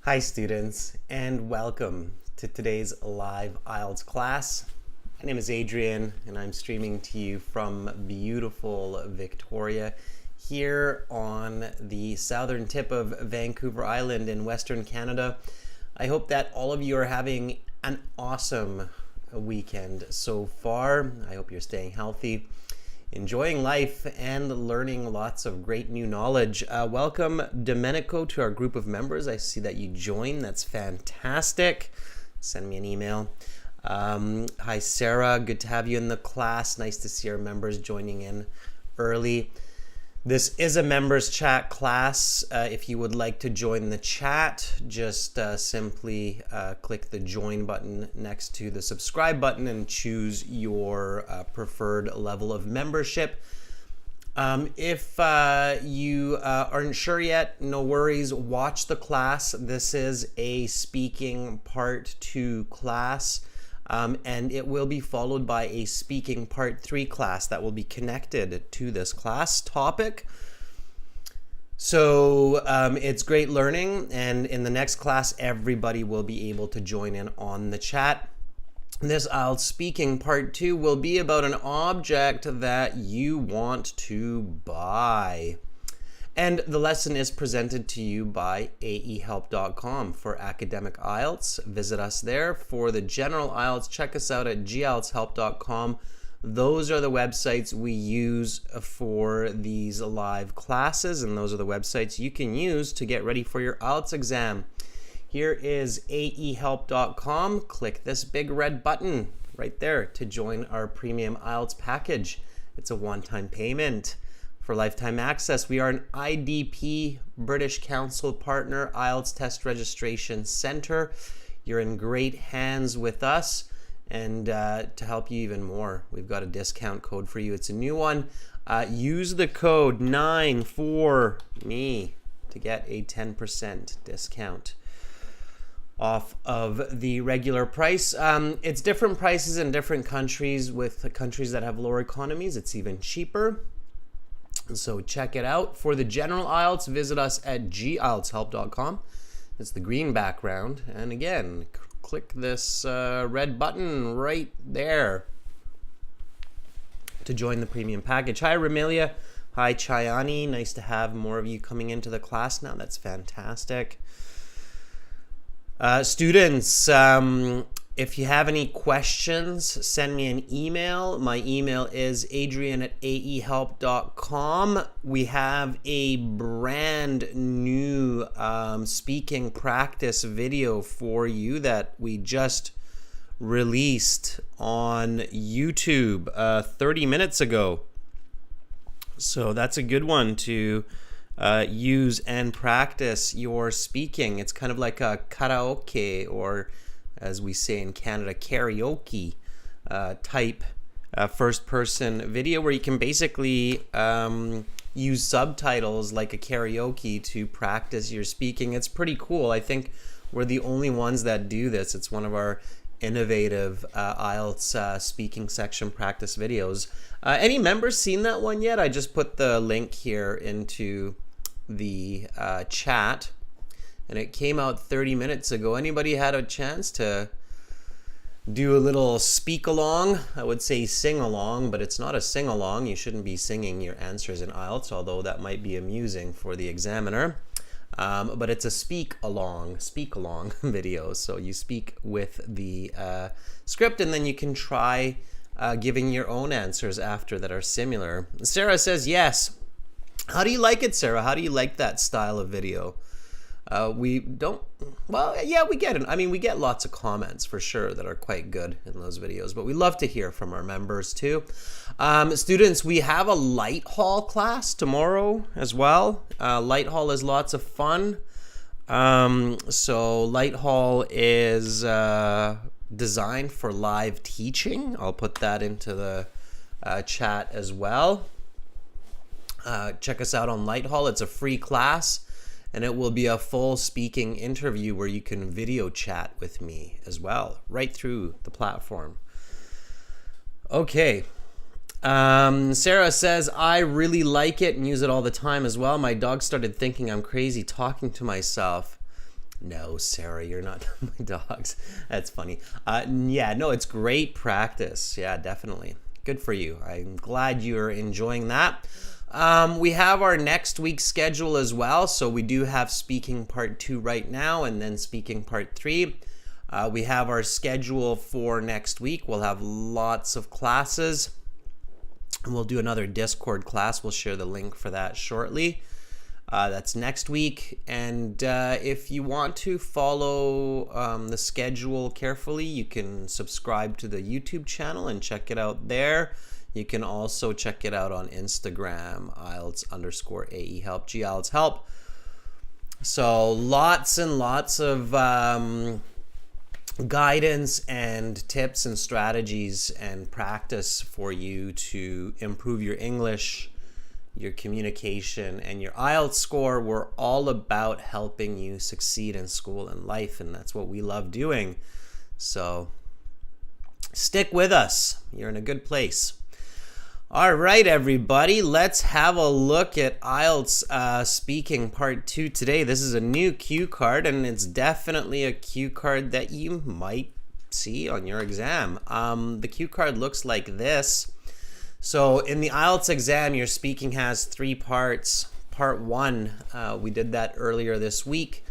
Hi students, and welcome to today's live IELTS class. My name is Adrian and I'm streaming to you from beautiful Victoria here on the southern tip of Vancouver Island in Western Canada. I hope that all of you are having an awesome weekend so far. I hope you're staying healthy, enjoying life, and learning lots of great new knowledge. Welcome, Domenico, to our group of members. I see that you joined. That's fantastic. Send me an email. Hi, Sarah. Good to have you in the class. Nice to see our members joining in early. This is a members chat class. If you would like to join the chat, just simply click the join button next to the subscribe button and choose your preferred level of membership. If you aren't sure yet, no worries. Watch the class. This is a speaking part 2 class. And it will be followed by a speaking part 3 class that will be connected to this class topic. So it's great learning, and in the next class everybody will be able to join in on the chat. This IELTS speaking part 2 will be about an object that you want to buy. And the lesson is presented to you by aehelp.com. For academic IELTS, visit us there. For the general IELTS, check us out at gieltshelp.com. Those are the websites we use for these live classes, and those are the websites you can use to get ready for your IELTS exam. Here is aehelp.com. Click this big red button right there to join our premium IELTS package. It's a one-time payment. For lifetime access, we are an IDP British Council partner, IELTS Test Registration Center. You're in great hands with us, and to help you even more, we've got a discount code for you. It's a new one. Use the code 9FOR-ME to get a 10% discount off of the regular price. It's different prices in different countries. With the countries that have lower economies, it's even cheaper. So check it out. For the general IELTS, visit us at gieltshelp.com. It's the green background. And again, click this red button right there to join the premium package. Hi, Romelia. Hi, Chayani. Nice to have more of you coming into the class now. That's fantastic. Students, if you have any questions, send me an email. My email is adrian@aehelp.com. We have a brand new speaking practice video for you that we just released on YouTube 30 minutes ago. So that's a good one to use and practice your speaking. It's kind of like a karaoke, or as we say in Canada, karaoke type first person video where you can basically use subtitles like a karaoke to practice your speaking. It's pretty cool. I think we're the only ones that do this. It's one of our innovative IELTS speaking section practice videos. Any members seen that one yet? I just put the link here into the chat. And it came out 30 minutes ago. Anybody had a chance to do a little speak along? I would say sing along, but it's not a sing along. You shouldn't be singing your answers in IELTS, although that might be amusing for the examiner. But it's a speak along video. So you speak with the script, and then you can try giving your own answers after that are similar. Sarah says yes. How do you like it, Sarah? How do you like that style of video? We don't, well, yeah, we get it. I mean, we get lots of comments for sure that are quite good in those videos, but we love to hear from our members too. Students, we have a light hall class tomorrow as well. Light hall is lots of fun. So light hall is designed for live teaching. I'll put that into the chat as well. Check us out on Light Hall. It's a free class, and it will be a full speaking interview where you can video chat with me as well, right through the platform. Okay. Sarah says, I really like it and use it all the time as well. My dog started thinking I'm crazy talking to myself. No, Sarah, you're not my dogs. That's funny. Yeah, no, it's great practice. Yeah, definitely. Good for you. I'm glad you're enjoying that. We have our next week's schedule as well. So we do have speaking part 2 right now and then speaking part 3. We have our schedule for next week. We'll have lots of classes. And we'll do another Discord class. We'll share the link for that shortly. That's next week. And if you want to follow the schedule carefully, you can subscribe to the YouTube channel and check it out there. You can also check it out on Instagram, IELTS_AE help, GIELTS help. So lots and lots of guidance and tips and strategies and practice for you to improve your English, your communication, and your IELTS score. We're all about helping you succeed in school and life, and that's what we love doing. So stick with us. You're in a good place. All right, everybody, let's have a look at IELTS speaking part 2 today. This is a new cue card, and it's definitely a cue card that you might see on your exam. The cue card looks like this. So in the IELTS exam, your speaking has 3 parts. Part 1, we did that earlier this week.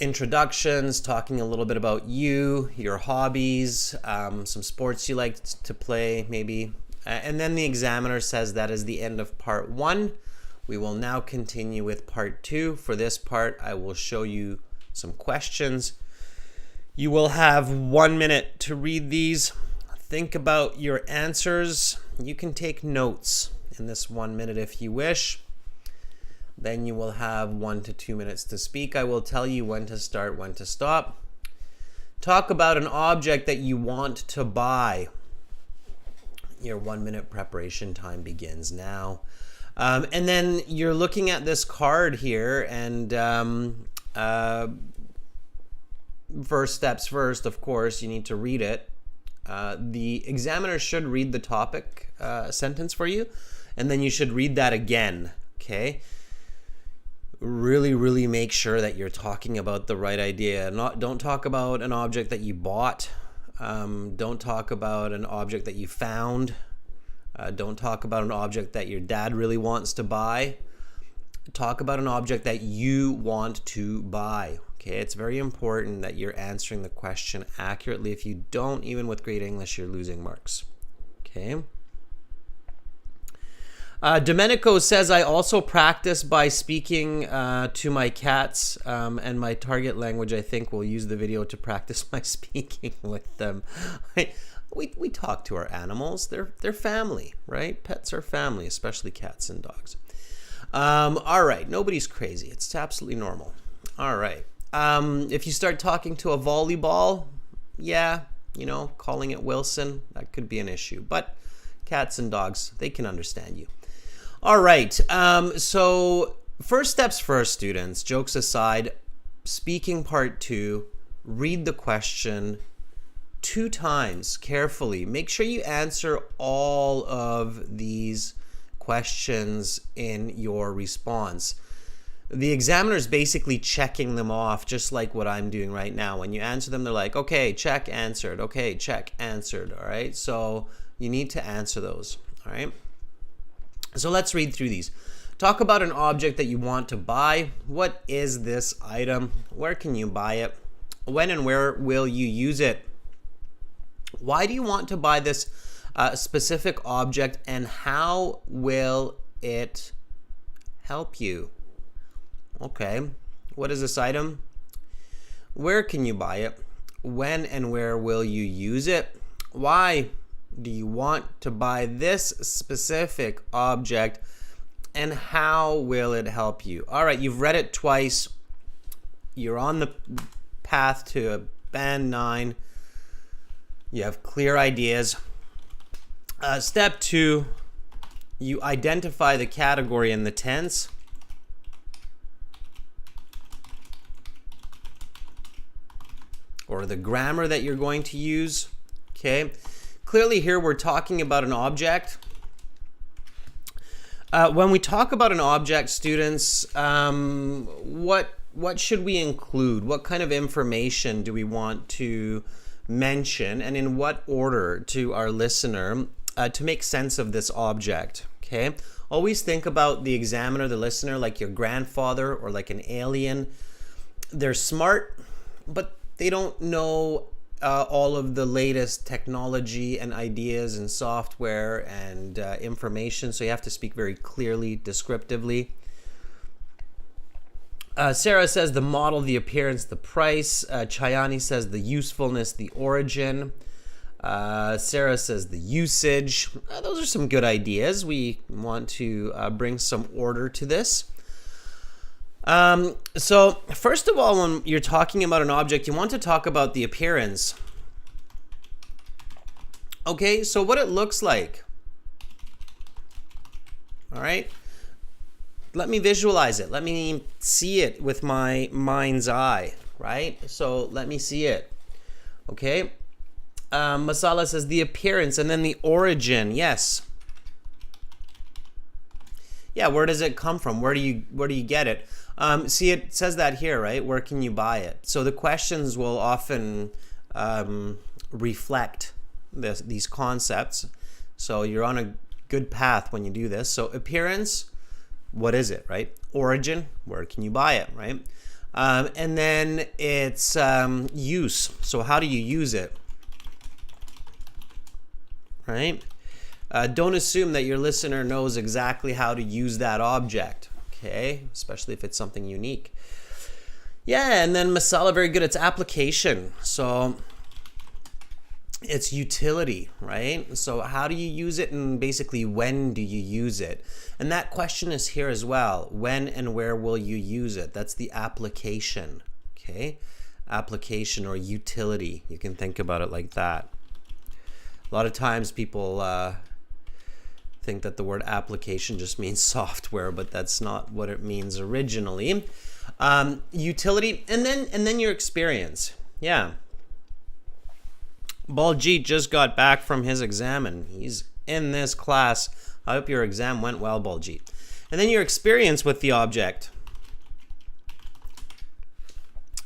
Introductions, talking a little bit about you, your hobbies, some sports you like to play maybe. And then the examiner says that is the end of part 1. We will now continue with part 2. For this part, I will show you some questions. You will have 1 minute to read these. Think about your answers. You can take notes in this 1 minute if you wish. Then you will have 1 to 2 minutes to speak. I will tell you when to start, when to stop. Talk about an object that you want to buy. Your 1 minute preparation time begins now. And then you're looking at this card here, and first steps first, of course, you need to read it. The examiner should read the topic sentence for you, and then you should read that again, okay? Really make sure that you're talking about the right idea. Don't talk about an object that you bought. Don't talk about an object that you found. Don't talk about an object that your dad really wants to buy. Talk about an object that you want to buy. Okay, it's very important that you're answering the question accurately. If you don't, even with great English, you're losing marks. Okay. Domenico says, I also practice by speaking to my cats, and my target language, I think, will use the video to practice my speaking with them. We talk to our animals. They're family, right? Pets are family, especially cats and dogs. All right, nobody's crazy. It's absolutely normal. All right. If you start talking to a volleyball, yeah, calling it Wilson, that could be an issue. But cats and dogs, they can understand you. All right, so first steps first, students. Jokes aside, speaking part 2, read the question 2 times carefully. Make sure you answer all of these questions in your response. The examiner is basically checking them off, just like what I'm doing right now. When you answer them, they're like, okay, check, answered. Okay, check, answered. All right, so you need to answer those. All right. So let's read through these. Talk about an object that you want to buy. What is this item? Where can you buy it? When and where will you use it? Why do you want to buy this specific object, and how will it help you? Okay, what is this item? Where can you buy it? When and where will you use it? Why do you want to buy this specific object, and how will it help you? All right, you've read it twice. You're on the path to band 9. You have clear ideas. Step 2, you identify the category and the tense. Or the grammar that you're going to use. Okay. Clearly here we're talking about an object. When we talk about an object, students, what what should we include? What kind of information do we want to mention, and in what order to our listener to make sense of this object? Okay, always think about the examiner, the listener, like your grandfather or like an alien. They're smart, but they don't know all of the latest technology and ideas and software and information, so you have to speak very clearly, descriptively. Sarah says the model, the appearance, the price. Chayani says the usefulness, the origin. Sarah says the usage. Those are some good ideas. We want to bring some order to this. So first of all, when you're talking about an object, you want to talk about the appearance. Okay, so what it looks like. All right. Let me visualize it. Let me see it with my mind's eye, right? So let me see it. Okay. Masala says the appearance and then the origin. Yes. Yeah, where does it come from? Where do you get it? See, it says that here, right? Where can you buy it? So the questions will often reflect these concepts. So you're on a good path when you do this. So appearance, what is it, right? Origin, where can you buy it, right? And then it's use. So how do you use it, right? Don't assume that your listener knows exactly how to use that object, okay? Especially if it's something unique. Yeah, and then Masala, very good. It's application. So it's utility, right? So how do you use it, and basically when do you use it? And that question is here as well. When and where will you use it? That's the application, okay? Application or utility. You can think about it like that. A lot of times people think that the word application just means software, but that's not what it means originally. Utility, and then your experience. Yeah. Baljeet just got back from his exam and he's in this class. I hope your exam went well, Baljeet. And then your experience with the object.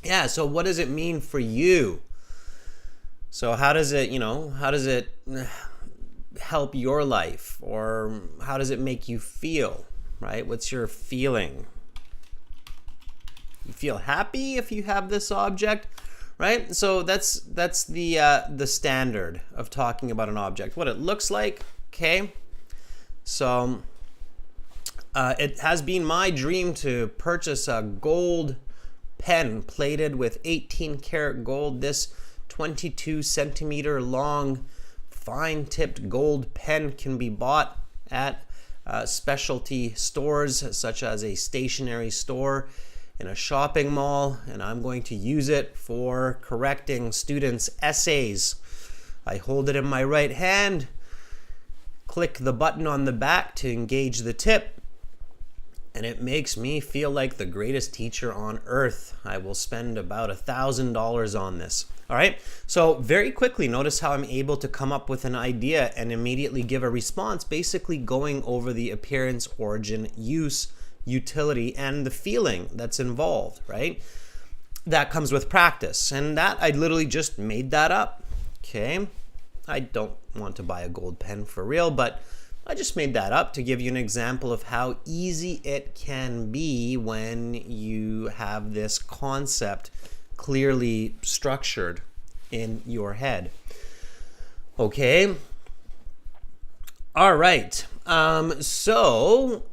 Yeah, so what does it mean for you? So how does it, how does it help your life? Or how does it make you feel, right? What's your feeling? You feel happy if you have this object? Right? So that's the standard of talking about an object. What it looks like, okay? So it has been my dream to purchase a gold pen plated with 18 karat gold. This 22 centimeter long, fine-tipped gold pen can be bought at specialty stores such as a stationery store in a shopping mall, and I'm going to use it for correcting students' essays. I hold it in my right hand, click the button on the back to engage the tip, and it makes me feel like the greatest teacher on earth. I will spend about $1,000 on this. All right, so very quickly, notice how I'm able to come up with an idea and immediately give a response, basically going over the appearance, origin, use, utility, and the feeling that's involved, right? That comes with practice, and that I literally just made that up, okay? I don't want to buy a gold pen for real, but I just made that up to give you an example of how easy it can be when you have this concept clearly structured in your head. Okay? All right. So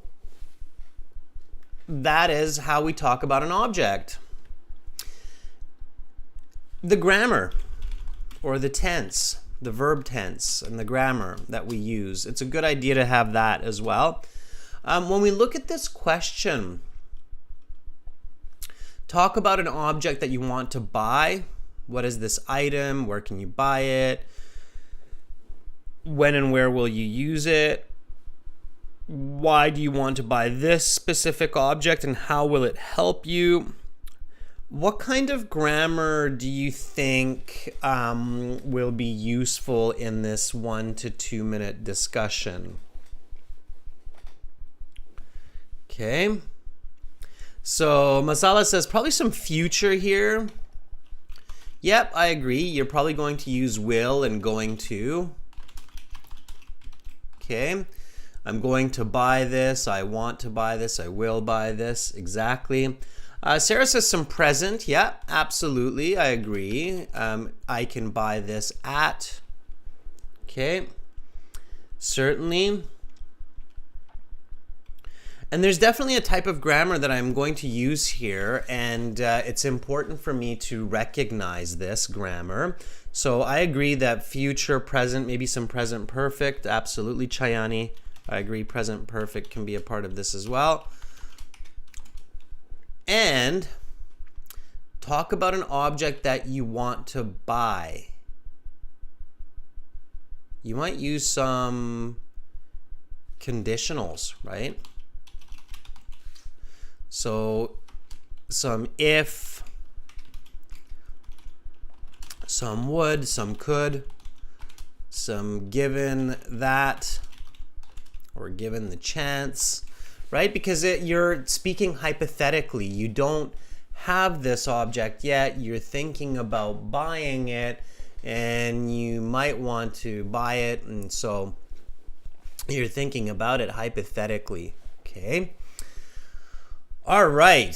that is how we talk about an object. The grammar, or the tense, the verb tense and the grammar that we use. It's a good idea to have that as well. When we look at this question, talk about an object that you want to buy. What is this item? Where can you buy it? When and where will you use it? Why do you want to buy this specific object, and how will it help you? What kind of grammar do you think will be useful in this 1 to 2 minute discussion? Okay. So Masala says probably some future here. Yep, I agree. You're probably going to use will and going to. Okay. I'm going to buy this. I want to buy this. I will buy this. Exactly. Sarah says some present. Yeah, absolutely. I agree. I can buy this at. Okay. Certainly. And there's definitely a type of grammar that I'm going to use here, and it's important for me to recognize this grammar. So I agree that future, present, maybe some present perfect. Absolutely, Chayani. I agree present perfect can be a part of this as well. And talk about an object that you want to buy. You might use some conditionals, right? So some if, some would, some could, some given that, or given the chance, right? Because you're speaking hypothetically. You don't have this object yet. You're thinking about buying it, and you might want to buy it, and so you're thinking about it hypothetically, okay? All right,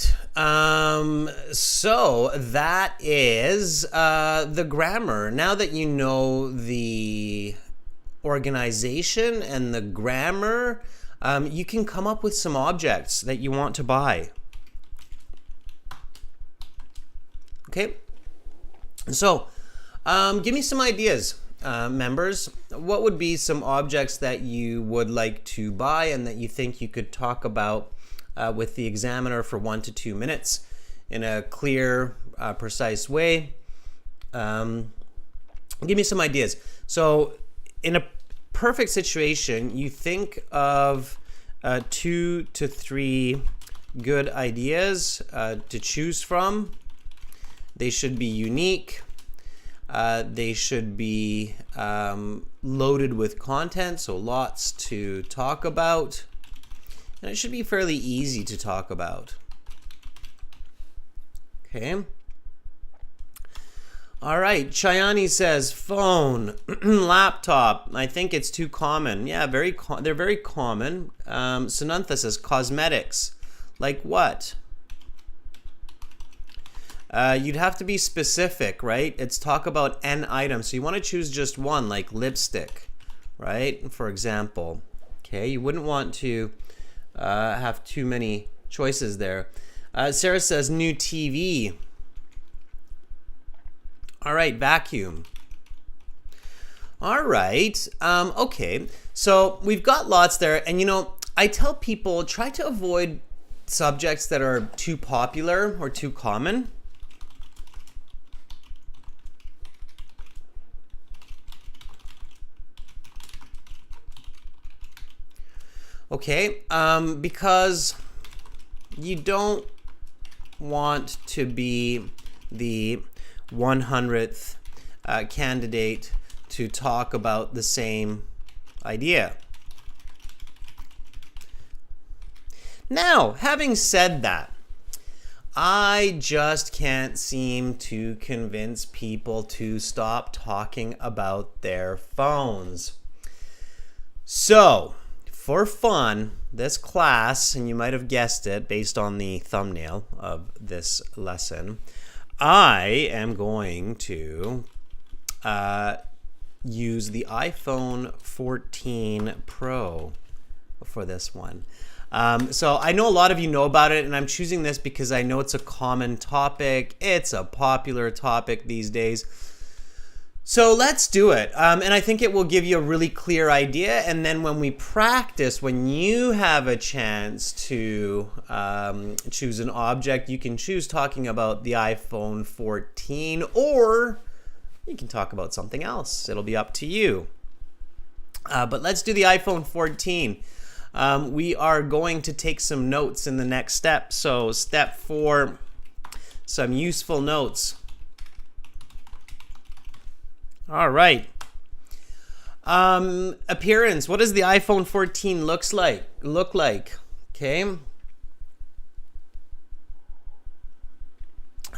so that is the grammar. Now that you know the organization and the grammar, you can come up with some objects that you want to buy. Okay, so give me some ideas, members. What would be some objects that you would like to buy and that you think you could talk about with the examiner for 1 to 2 minutes in a clear, precise way? Give me some ideas. So in a perfect situation, you think of 2 to 3 good ideas to choose from. They should be unique. They should be loaded with content, so lots to talk about. And it should be fairly easy to talk about. Okay. All right. Chayani says phone, laptop. I think it's too common. Yeah, they're very common. Sunantha says cosmetics. Like what? You'd have to be specific, right? It's talk about an item. So you want to choose just one, like lipstick, right? For example. Okay. You wouldn't want to have too many choices there. Sarah says new TV. All right, vacuum. All right, okay. So we've got lots there, and you know, I tell people try to avoid subjects that are too popular or too common. Okay, because you don't want to be the 100th candidate to talk about the same idea. Now, having said that, I just can't seem to convince people to stop talking about their phones. So, for fun, this class, and you might have guessed it based on the thumbnail of this lesson, I am going to use the iPhone 14 Pro for this one. So I know a lot of you know about it, and I'm choosing this because I know it's a common topic. It's a popular topic these days. So let's do it. And I think it will give you a really clear idea. And then when we practice, when you have a chance to choose an object, you can choose talking about the iPhone 14, or you can talk about something else. It'll be up to you. But let's do the iPhone 14. We are going to take some notes in the next step. So step 4, some useful notes. All right. Appearance. What does the iPhone 14 look like? Okay.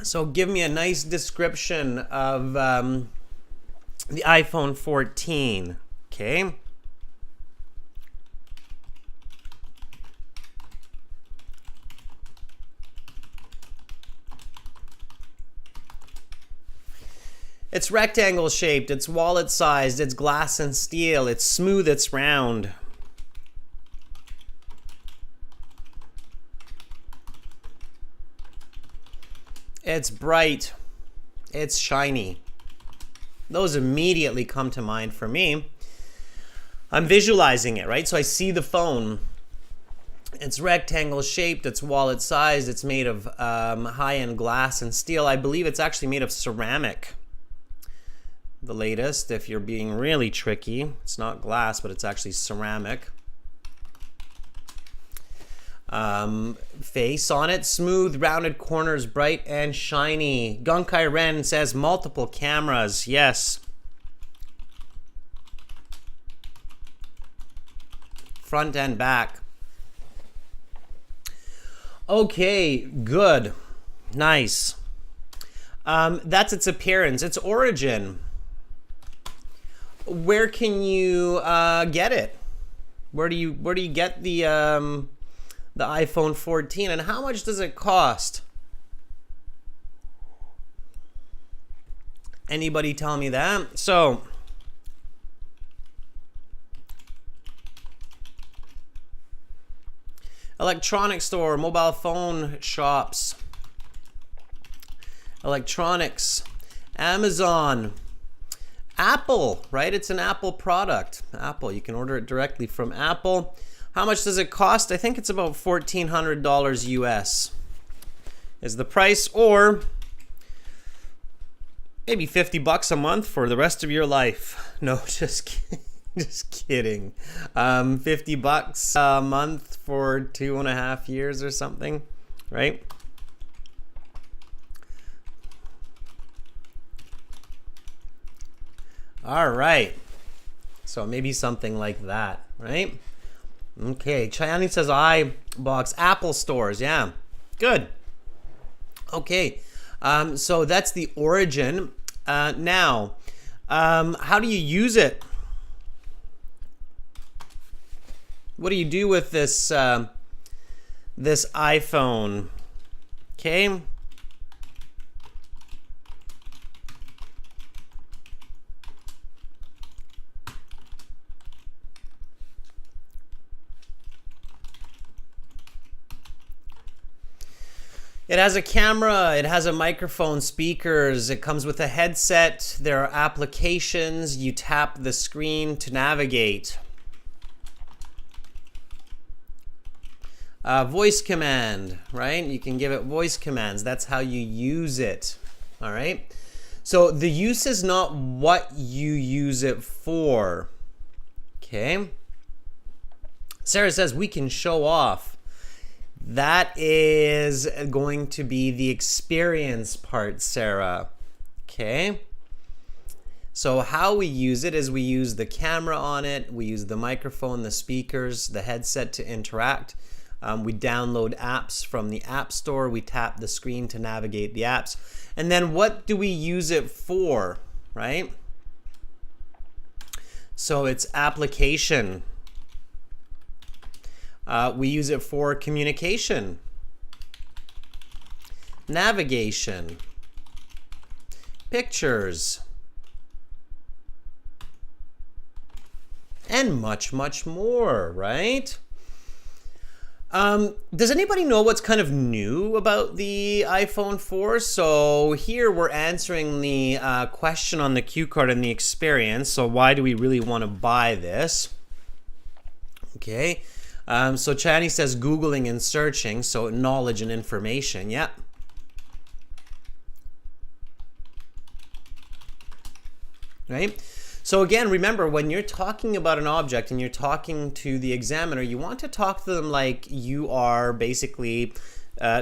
So give me a nice description of the iPhone 14. Okay. It's rectangle shaped, it's wallet sized, it's glass and steel, it's smooth, it's round. It's bright, it's shiny. Those immediately come to mind for me. I'm visualizing it, right? So I see the phone. It's rectangle shaped, it's wallet sized, it's made of high-end glass and steel. I believe it's actually made of ceramic. The latest, if you're being really tricky, it's not glass, but it's actually ceramic. Face on it, smooth, rounded corners, bright and shiny. Gunkai Ren says multiple cameras. Yes. Front and back. Okay, good. Nice. That's its appearance. Its origin. Where can you get it? Where do you get the iPhone 14, and how much does it cost? Anybody tell me that? So electronic store, mobile phone shops, electronics, Amazon, Apple, right? It's an Apple product. Apple, you can order it directly from Apple. How much does it cost? I think it's about $1,400 US is the price, or maybe $50 a month for the rest of your life. No, just kidding. $50 a month for 2.5 years or something, right? All right. So maybe something like that, right? Okay. Chayani says iBox, Apple stores. Yeah. Good. Okay. So that's the origin. Now, how do you use it? What do you do with this this iPhone? Okay. It has a camera, it has a microphone, speakers, it comes with a headset, there are applications, you tap the screen to navigate. Voice command, right? You can give it voice commands, that's how you use it, all right? So the use is not what you use it for, okay? Sarah says we can show off. That is going to be the experience part, Sarah. Okay. So how we use it is we use the camera on it, we use the microphone, the speakers, the headset to interact. We download apps from the App Store. We tap the screen to navigate the apps. And then what do we use it for, right? So it's application. We use it for communication, navigation, pictures, and much, much more, right? Does anybody know what's kind of new about the iPhone 4? So here we're answering the question on the cue card and the experience. So why do we really want to buy this? Okay. So Chayani says Googling and searching, so knowledge and information, yeah. Right? So again, remember, when you're talking about an object and you're talking to the examiner, you want to talk to them like you are basically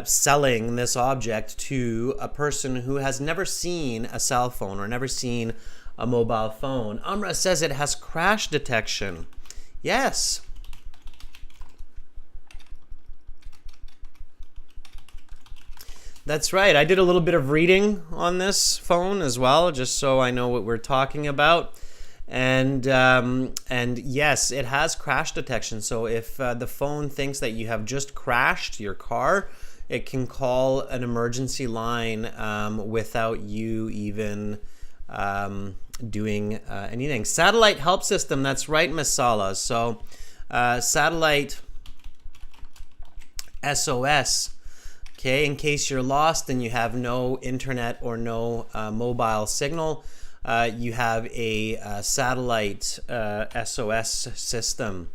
selling this object to a person who has never seen a cell phone or never seen a mobile phone. Amra says it has crash detection. Yes. That's right. I did a little bit of reading on this phone as well, just so I know what we're talking about. And yes, it has crash detection. So if the phone thinks that you have just crashed your car, it can call an emergency line without you even doing anything. Satellite help system. That's right, Masala. So satellite SOS. Okay, in case you're lost and you have no internet or no mobile signal, you have a satellite SOS system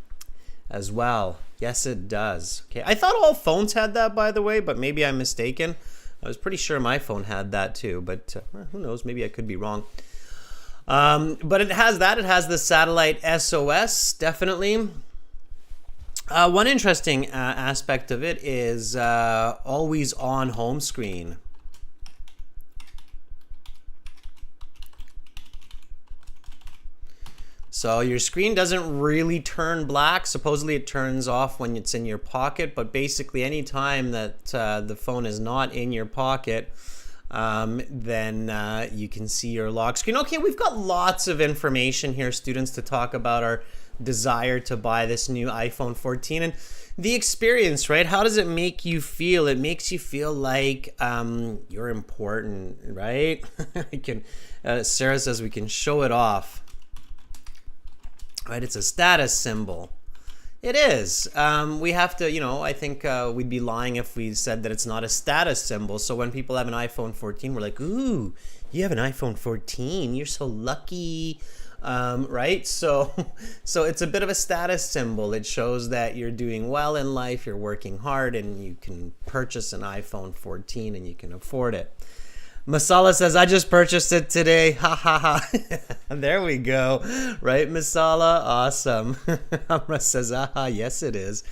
as well. Yes, it does. Okay, I thought all phones had that, by the way, but maybe I'm mistaken. I was pretty sure my phone had that too, but who knows? Maybe I could be wrong. But it has that. It has the satellite SOS, definitely. One interesting aspect of it is always on home screen. So your screen doesn't really turn black. Supposedly it turns off when it's in your pocket, but basically any time that the phone is not in your pocket, then you can see your lock screen. Okay, we've got lots of information here, students, to talk about our desire to buy this new iPhone 14 and the experience, right? How does it make you feel? It makes you feel like you're important, right? Sarah says we can show it off, right? It's a status symbol. It is. We have to, I think we'd be lying if we said that it's not a status symbol. So when people have an iPhone 14, we're like, ooh, you have an iPhone 14. You're so lucky. Right? So it's a bit of a status symbol. It shows that you're doing well in life, you're working hard, and you can purchase an iPhone 14 and you can afford it. Masala says, I just purchased it today. Ha ha ha. There we go. Right, Masala? Awesome. Amra says, aha, yes it is.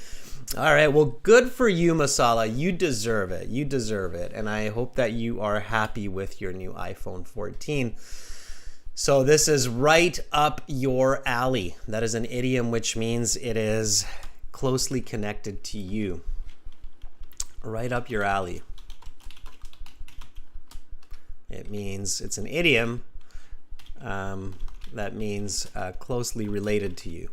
All right, well, good for you, Masala. You deserve it. You deserve it. And I hope that you are happy with your new iPhone 14. So this is right up your alley. That is an idiom which means it is closely connected to you. Right up your alley. It means it's an idiom that means closely related to you.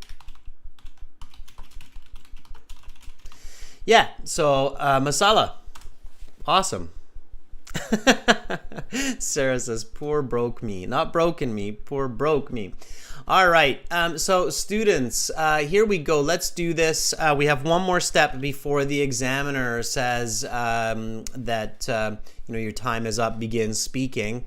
Yeah, so Masala, awesome. Sarah says, poor broke me. Not broken me, poor broke me. All right, so students, here we go. Let's do this. We have one more step before the examiner says that your time is up, begin speaking.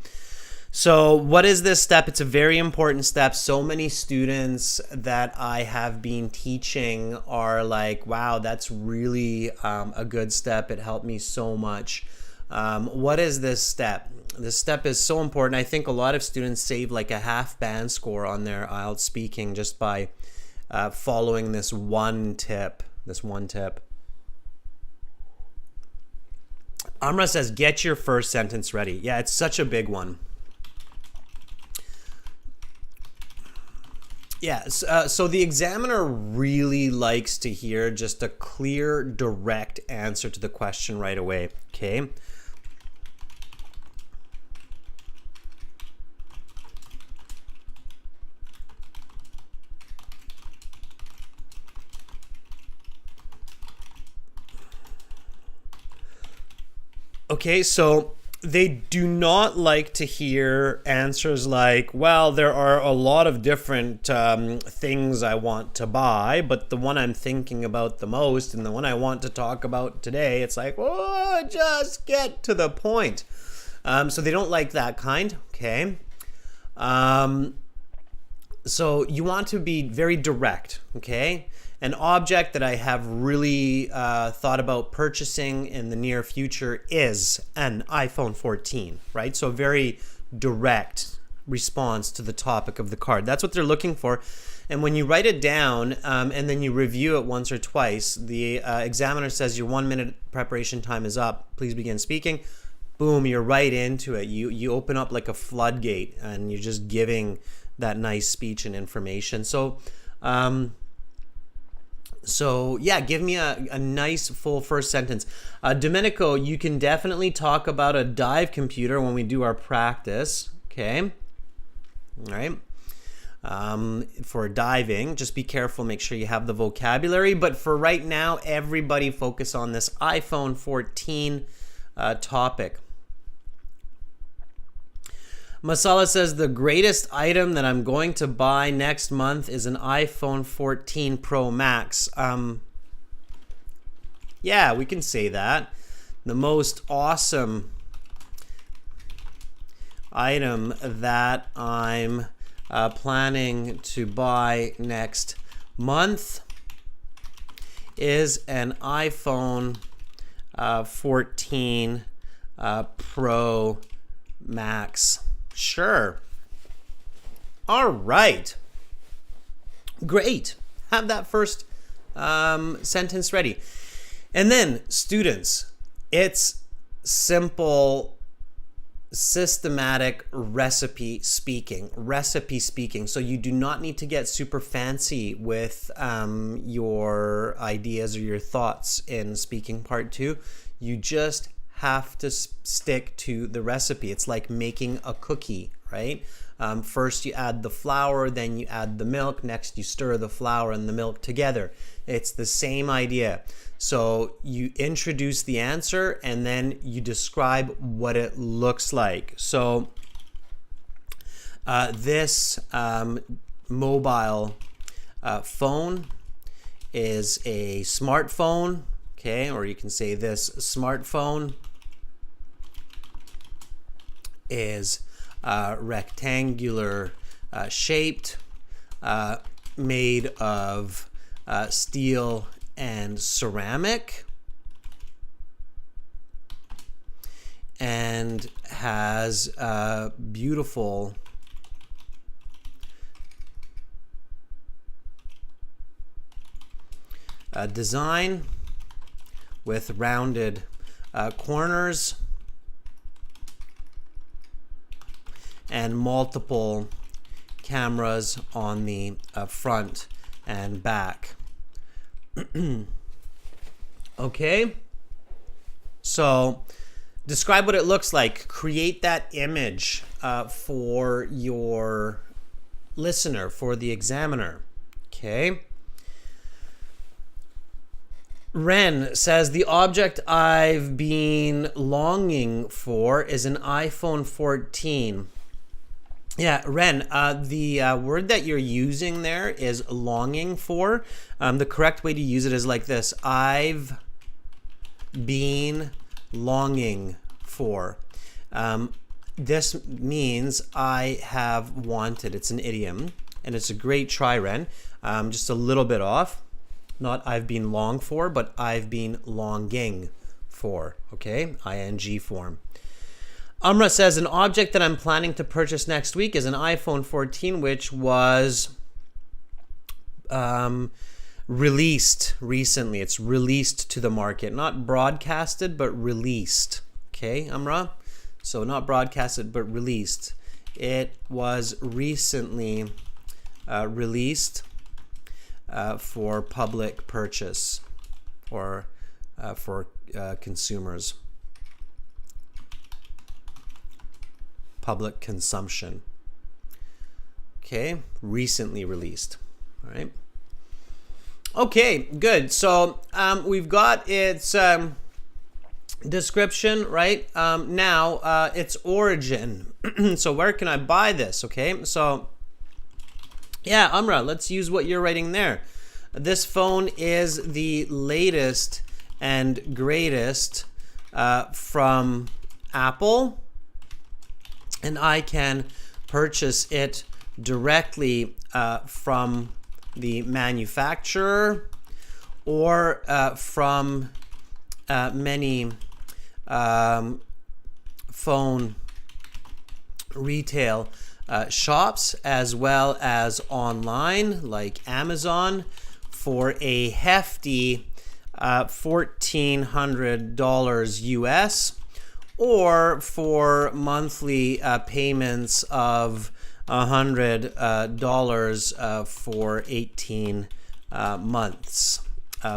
So what is this step? It's a very important step. So many students that I have been teaching are like, wow, that's really a good step. It helped me so much. What is this step? This step is so important. I think a lot of students save like a half band score on their IELTS speaking just by following this one tip. Amra says, get your first sentence ready. Yeah, it's such a big one. Yeah, so the examiner really likes to hear just a clear, direct answer to the question right away, okay? Okay, so they do not like to hear answers like, well, there are a lot of different things I want to buy, but the one I'm thinking about the most and the one I want to talk about today, it's like, oh, just get to the point. So they don't like that kind, okay? So you want to be very direct, okay? An object that I have really thought about purchasing in the near future is an iPhone 14, right? So very direct response to the topic of the card. That's what they're looking for. And when you write it down and then you review it once or twice, the examiner says your 1 minute preparation time is up. Please begin speaking. Boom, you're right into it. You open up like a floodgate and you're just giving that nice speech and information. So So yeah, give me a nice full first sentence. Domenico, you can definitely talk about a dive computer when we do our practice. Okay. All right. For diving, just be careful, make sure you have the vocabulary. But for right now, everybody focus on this iPhone 14 topic. Masala says the greatest item that I'm going to buy next month is an iPhone 14 Pro Max. Yeah, we can say that. The most awesome item that I'm planning to buy next month is an iPhone 14 Pro Max. Sure. All right. Great. Have that first sentence ready. And then, students, it's simple, systematic recipe speaking. So you do not need to get super fancy with your ideas or your thoughts in speaking part 2. You just have to stick to the recipe. It's like making a cookie, right? First you add the flour, then you add the milk, next you stir the flour and the milk together. It's the same idea. So you introduce the answer and then you describe what it looks like. So this mobile phone is a smartphone, okay? Or you can say this smartphone is rectangular shaped, made of steel and ceramic, and has a beautiful design with rounded corners and multiple cameras on the front and back. Okay, so describe what it looks like. Create that image for your listener, for the examiner. Okay. Ren says the object I've been longing for is an iPhone 14. Yeah, Ren, the word that you're using there is longing for. The correct way to use it is like this: I've been longing for. This means I have wanted. It's an idiom, and it's a great try, Ren. Just a little bit off. Not I've been long for, but I've been longing for. Okay, ing form. Amra says an object that I'm planning to purchase next week is an iPhone 14, which was released recently. It's released to the market, not broadcasted, but released. Okay, Amra? So not broadcasted, but released. It was recently released for public purchase or for consumers. Public consumption. Okay, recently released. All right. Okay, good. So we've got its description, right? Now its origin. So where can I buy this? Okay, so yeah, Amra, let's use what you're writing there. This phone is the latest and greatest from Apple, and I can purchase it directly from the manufacturer or from many phone retail shops, as well as online like Amazon, for a hefty $1,400 US, or for monthly payments of $100 for 18 months.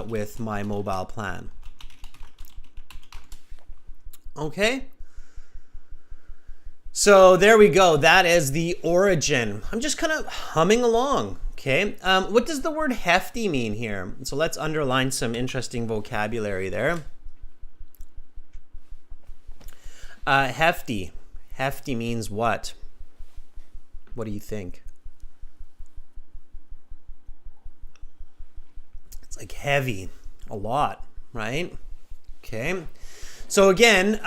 with my mobile plan. Okay. So there we go. That is the origin. I'm just kind of humming along. Okay. What does the word hefty mean here? So let's underline some interesting vocabulary there. Hefty. Hefty means what? What do you think? It's like heavy, a lot, right? Okay. So again,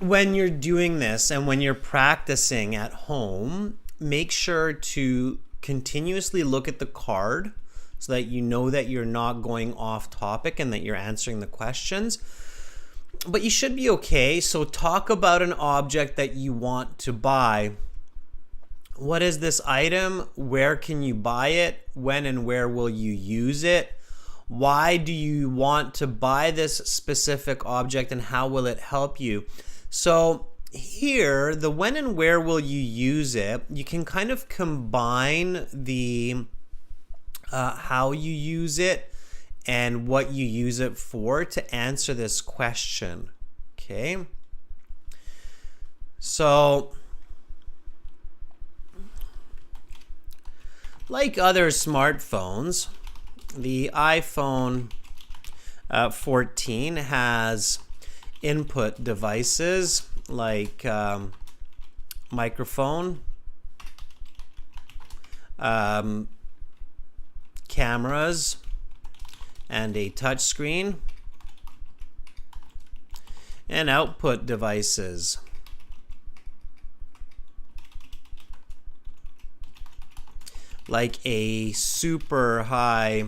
when you're doing this and when you're practicing at home, make sure to continuously look at the card so that you know that you're not going off topic and that you're answering the questions. But you should be okay. So talk about an object that you want to buy. What is this item? Where can you buy it? When and where will you use it? Why do you want to buy this specific object and how will it help you? So here, the when and where will you use it, you can kind of combine the how you use it and what you use it for to answer this question. Okay. So, like other smartphones, the iPhone 14 has input devices like microphone, cameras, and a touch screen, and output devices like a super high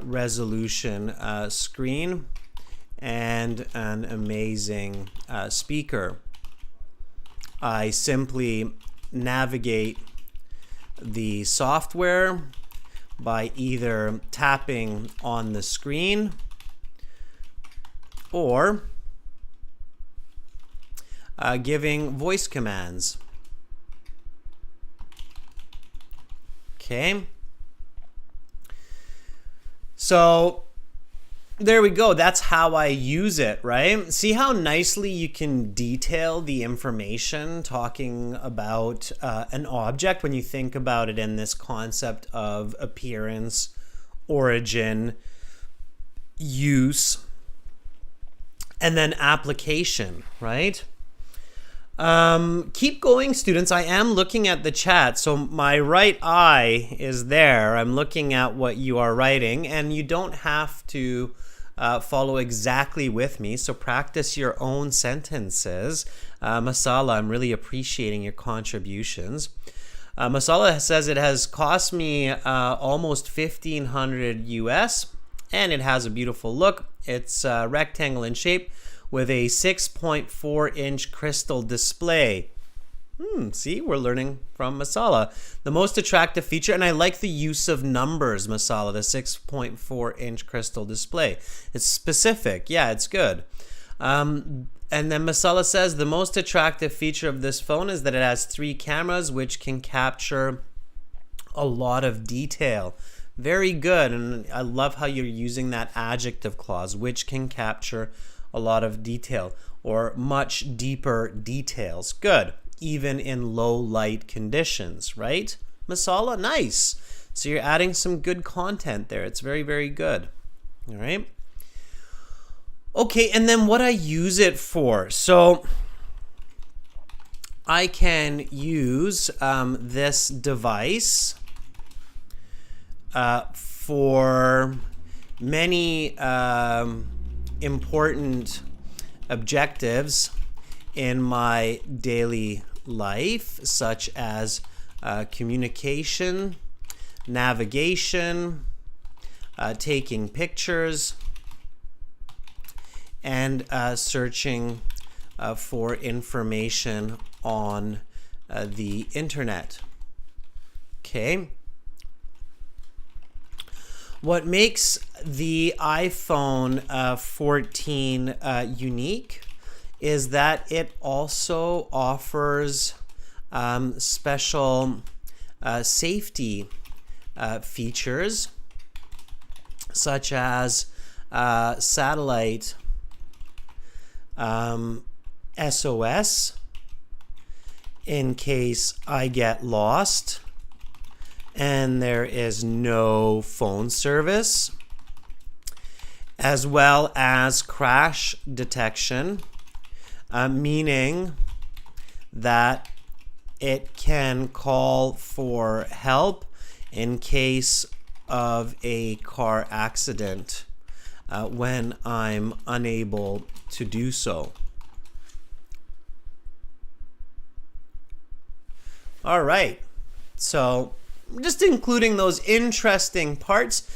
resolution screen and an amazing speaker. I simply navigate the software by either tapping on the screen or giving voice commands. Okay. So there we go. That's how I use it, right? See how nicely you can detail the information talking about an object when you think about it in this concept of appearance, origin, use, and then application, right? Keep going, students. I am looking at the chat. So my right eye is there. I'm looking at what you are writing, and you don't have to follow exactly with me. So practice your own sentences. Masala, I'm really appreciating your contributions. Masala says it has cost me almost 1,500 US, and it has a beautiful look. It's rectangle in shape with a 6.4-inch crystal display. See, we're learning from Masala. The most attractive feature, and I like the use of numbers, Masala, the 6.4-inch crystal display. It's specific. Yeah, it's good. And then Masala says the most attractive feature of this phone is that it has 3 cameras which can capture a lot of detail. Very good. And I love how you're using that adjective clause, which can capture a lot of detail or much deeper details. Good. Even in low light conditions, right? Masala, nice. So you're adding some good content there. It's very, very good. All right. Okay, and then what I use it for. So I can use this device for many important objectives in my daily life, such as communication, navigation, taking pictures, and searching for information on the internet. Okay. What makes the iPhone 14 unique is that it also offers special safety features, such as satellite SOS in case I get lost and there is no phone service, as well as crash detection, meaning that it can call for help in case of a car accident when I'm unable to do so. All right, so just including those interesting parts.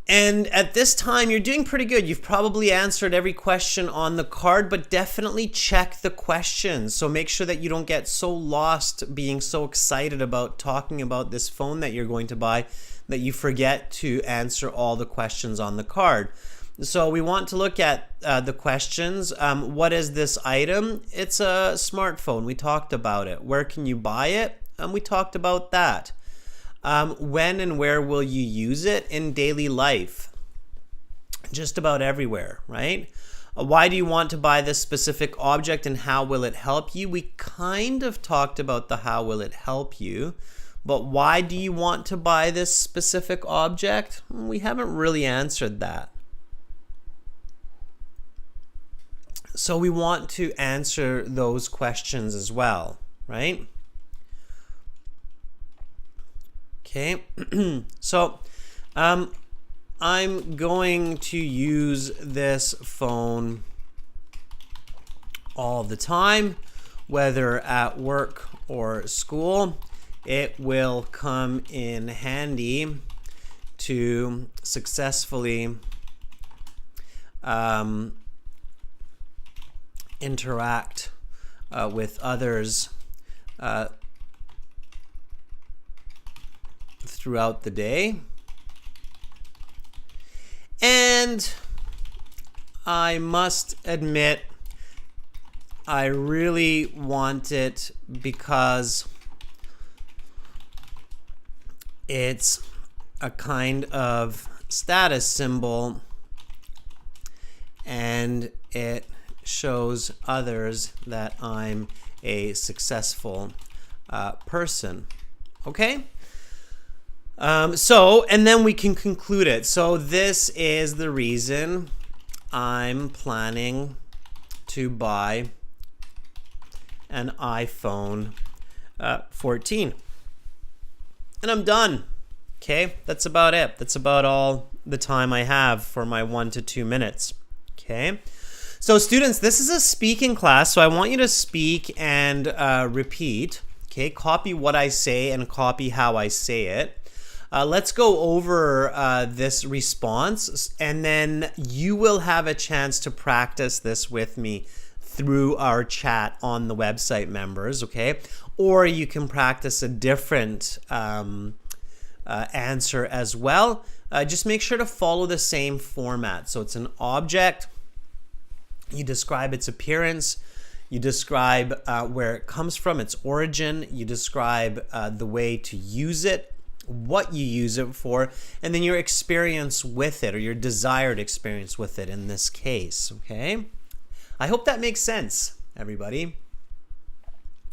And at this time, you're doing pretty good. You've probably answered every question on the card, but definitely check the questions. So make sure that you don't get so lost being so excited about talking about this phone that you're going to buy that you forget to answer all the questions on the card. So we want to look at the questions. What is this item? It's a smartphone. We talked about it. Where can you buy it? We talked about that. When and where will you use it in daily life? Just about everywhere, right? Why do you want to buy this specific object and how will it help you? We kind of talked about the how will it help you, but why do you want to buy this specific object? We haven't really answered that. So we want to answer those questions as well, right? Okay, so I'm going to use this phone all the time, whether at work or school. It will come in handy to successfully interact with others throughout the day. And I must admit, I really want it because it's a kind of status symbol and it shows others that I'm a successful person. Okay? And then we can conclude it. So this is the reason I'm planning to buy an iPhone 14. And I'm done. Okay, that's about it. That's about all the time I have for my 1 to 2 minutes. Okay, so students, this is a speaking class, so I want you to speak and repeat. Okay, copy what I say and copy how I say it. Let's go over this response, and then you will have a chance to practice this with me through our chat on the website, members, okay? Or you can practice a different answer as well. Just make sure to follow the same format. So it's an object. You describe its appearance. You describe where it comes from, its origin. You describe the way to use it, what you use it for, and then your experience with it, or your desired experience with it in this case, okay? I hope that makes sense, everybody.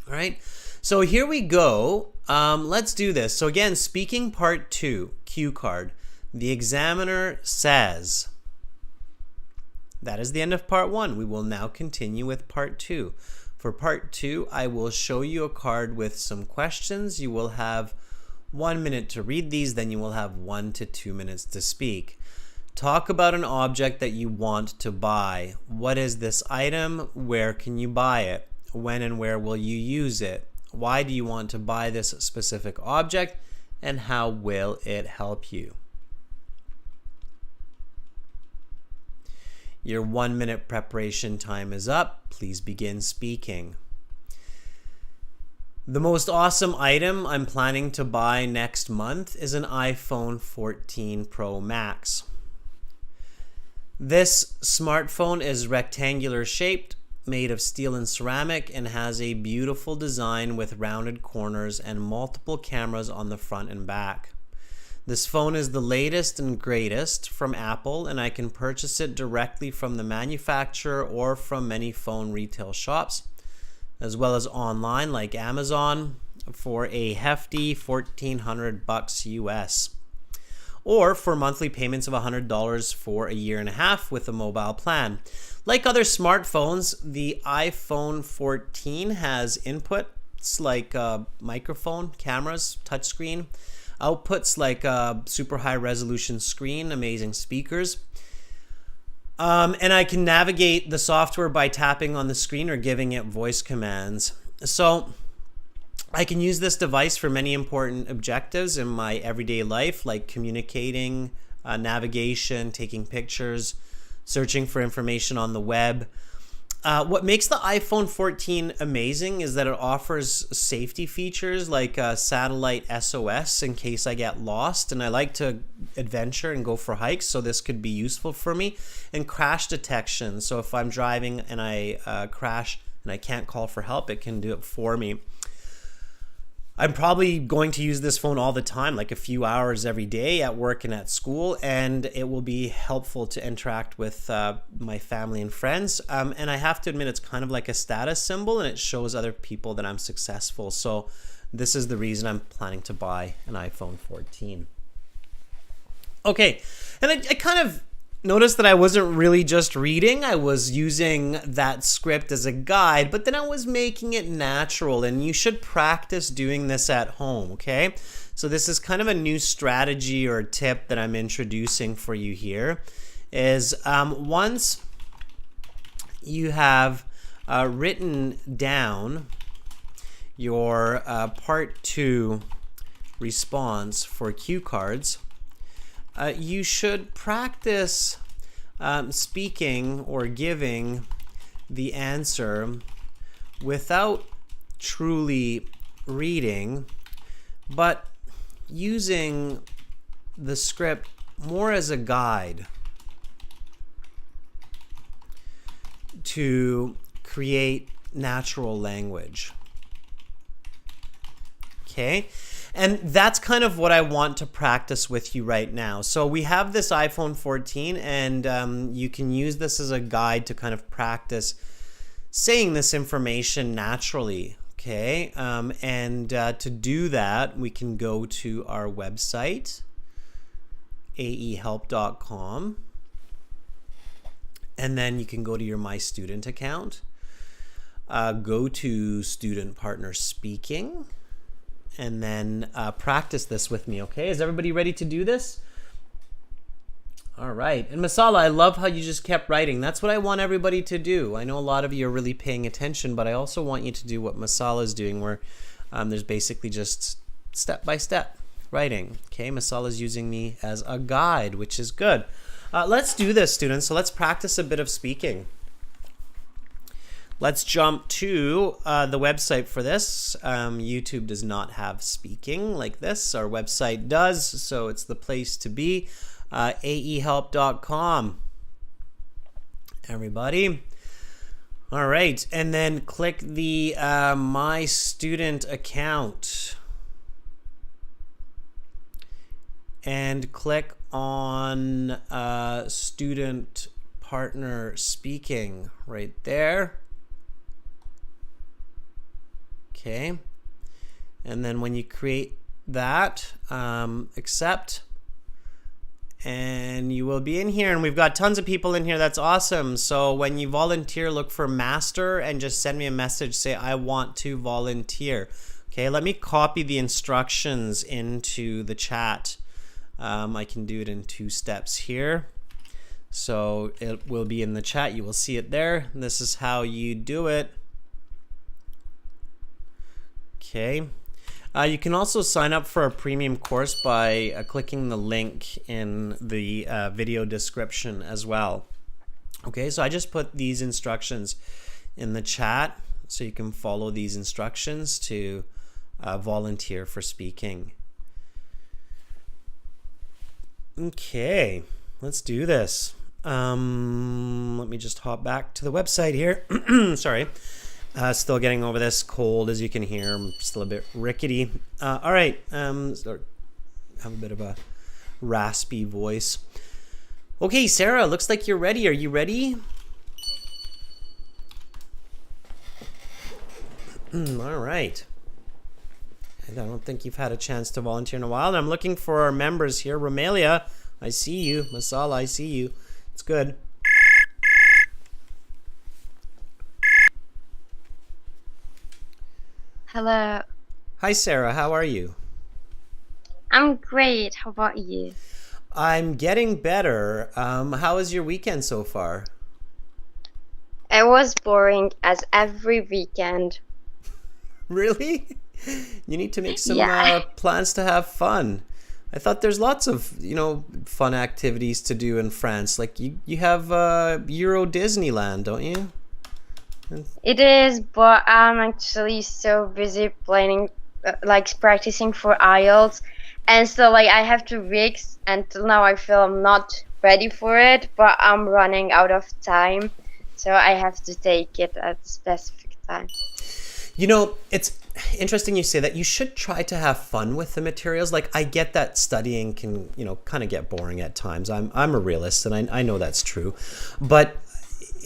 All right, so here we go. Let's do this. So again, speaking part 2, cue card. The examiner says. That is the end of part 1. We will now continue with part 2. For part 2, I will show you a card with some questions. You will have 1 minute to read these, then you will have 1 to 2 minutes to speak. Talk about an object that you want to buy. What is this item? Where can you buy it? When and where will you use it? Why do you want to buy this specific object? And how will it help you? Your 1 minute preparation time is up. Please begin speaking. The most awesome item I'm planning to buy next month is an iPhone 14 Pro Max. This smartphone is rectangular shaped, made of steel and ceramic, and has a beautiful design with rounded corners and multiple cameras on the front and back. This phone is the latest and greatest from Apple, and I can purchase it directly from the manufacturer or from many phone retail shops, as well as online like Amazon, for a hefty $1,400 US, or for monthly payments of $100 for a year and a half with a mobile plan. Like other smartphones, the iPhone 14 has inputs like microphone, cameras, touchscreen, outputs like a super high resolution screen, amazing speakers. And I can navigate the software by tapping on the screen or giving it voice commands. So I can use this device for many important objectives in my everyday life, like communicating, navigation, taking pictures, searching for information on the web. What makes the iPhone 14 amazing is that it offers safety features like satellite SOS in case I get lost, and I like to adventure and go for hikes, so this could be useful for me, and crash detection. So if I'm driving and I crash and I can't call for help, it can do it for me. I'm probably going to use this phone all the time, like a few hours every day at work and at school, and it will be helpful to interact with my family and friends. And I have to admit, it's kind of like a status symbol, and it shows other people that I'm successful. So this is the reason I'm planning to buy an iPhone 14. Okay, and I kind of noticed that I wasn't really just reading. I was using that script as a guide, but then I was making it natural, and you should practice doing this at home, okay? So this is kind of a new strategy or tip that I'm introducing for you here, is once you have written down your part 2 response for cue cards, you should practice speaking or giving the answer without truly reading, but using the script more as a guide to create natural language. Okay? And that's kind of what I want to practice with you right now. So we have this iPhone 14, and you can use this as a guide to kind of practice saying this information naturally, okay? And to do that, we can go to our website, aehelp.com, and then you can go to your My Student account, go to Student Partner Speaking, and then practice this with me, okay? Is everybody ready to do this? All right. And Masala, I love how you just kept writing. That's what I want everybody to do. I know a lot of you are really paying attention, but I also want you to do what Masala is doing, where there's basically just step-by-step writing, okay? Masala's using me as a guide, which is good. Let's do this, students. So let's practice a bit of speaking. Let's jump to the website for this. YouTube does not have speaking like this. Our website does, so it's the place to be. aehelp.com. Everybody. All right, and then click the My Student account. And click on Student Partner Speaking right there. Okay, and then when you create that, accept, and you will be in here, and we've got tons of people in here. That's awesome. So when you volunteer, look for master and just send me a message, say I want to volunteer. Okay, let me copy the instructions into the chat. I can do it in 2 steps here, so it will be in the chat. You will see it there. This is how you do it. Okay, you can also sign up for a premium course by clicking the link in the video description as well. Okay, so I just put these instructions in the chat so you can follow these instructions to volunteer for speaking. Okay, let's do this. Let me just hop back to the website here. Sorry. Still getting over this cold, as you can hear. I'm still a bit rickety. All right. So have a bit of a raspy voice. Okay, Sarah, looks like you're ready. Are you ready? All right. I don't think you've had a chance to volunteer in a while. And I'm looking for our members here. Romelia, I see you. Masala, I see you. It's good. Hello. Hi, Sarah. How are you? I'm great. How about you? I'm getting better. How was your weekend so far? It was boring as every weekend. Really? You need to make some Yeah. plans to have fun. I thought there's lots of, fun activities to do in France. Like you have Euro Disneyland, don't you? It is, but I'm actually so busy planning, like practicing for IELTS. And so, like, I have 2 weeks. Until now, I feel I'm not ready for it, but I'm running out of time. So I have to take it at a specific time. It's interesting you say that. You should try to have fun with the materials. Like, I get that studying can, kind of get boring at times. I'm a realist, and I know that's true. But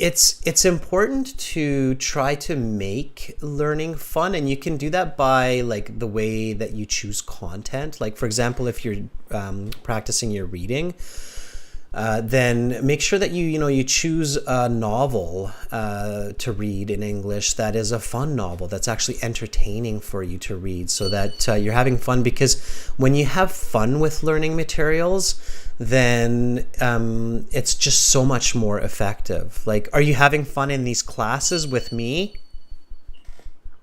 it's important to try to make learning fun, and you can do that by like the way that you choose content. Like, for example, if you're practicing your reading, then make sure that you choose a novel to read in English that is a fun novel that's actually entertaining for you to read, so that you're having fun. Because when you have fun with learning materials, then it's just so much more effective. Like, are you having fun in these classes with me?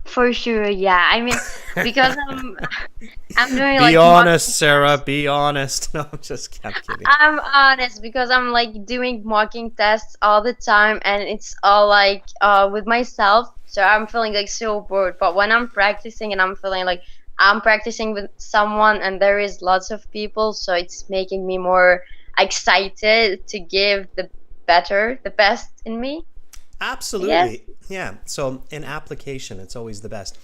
For sure, yeah. I mean, because I'm doing Be like honest, mocking Sarah. tests. Be honest. No, I'm kidding. I'm honest because I'm like doing mocking tests all the time and it's all like with myself. So I'm feeling like so bored. But when I'm practicing and I'm feeling like I'm practicing with someone and there is lots of people, so it's making me more excited to give the best in me, I guess. Absolutely. Yeah. So in application, it's always the best.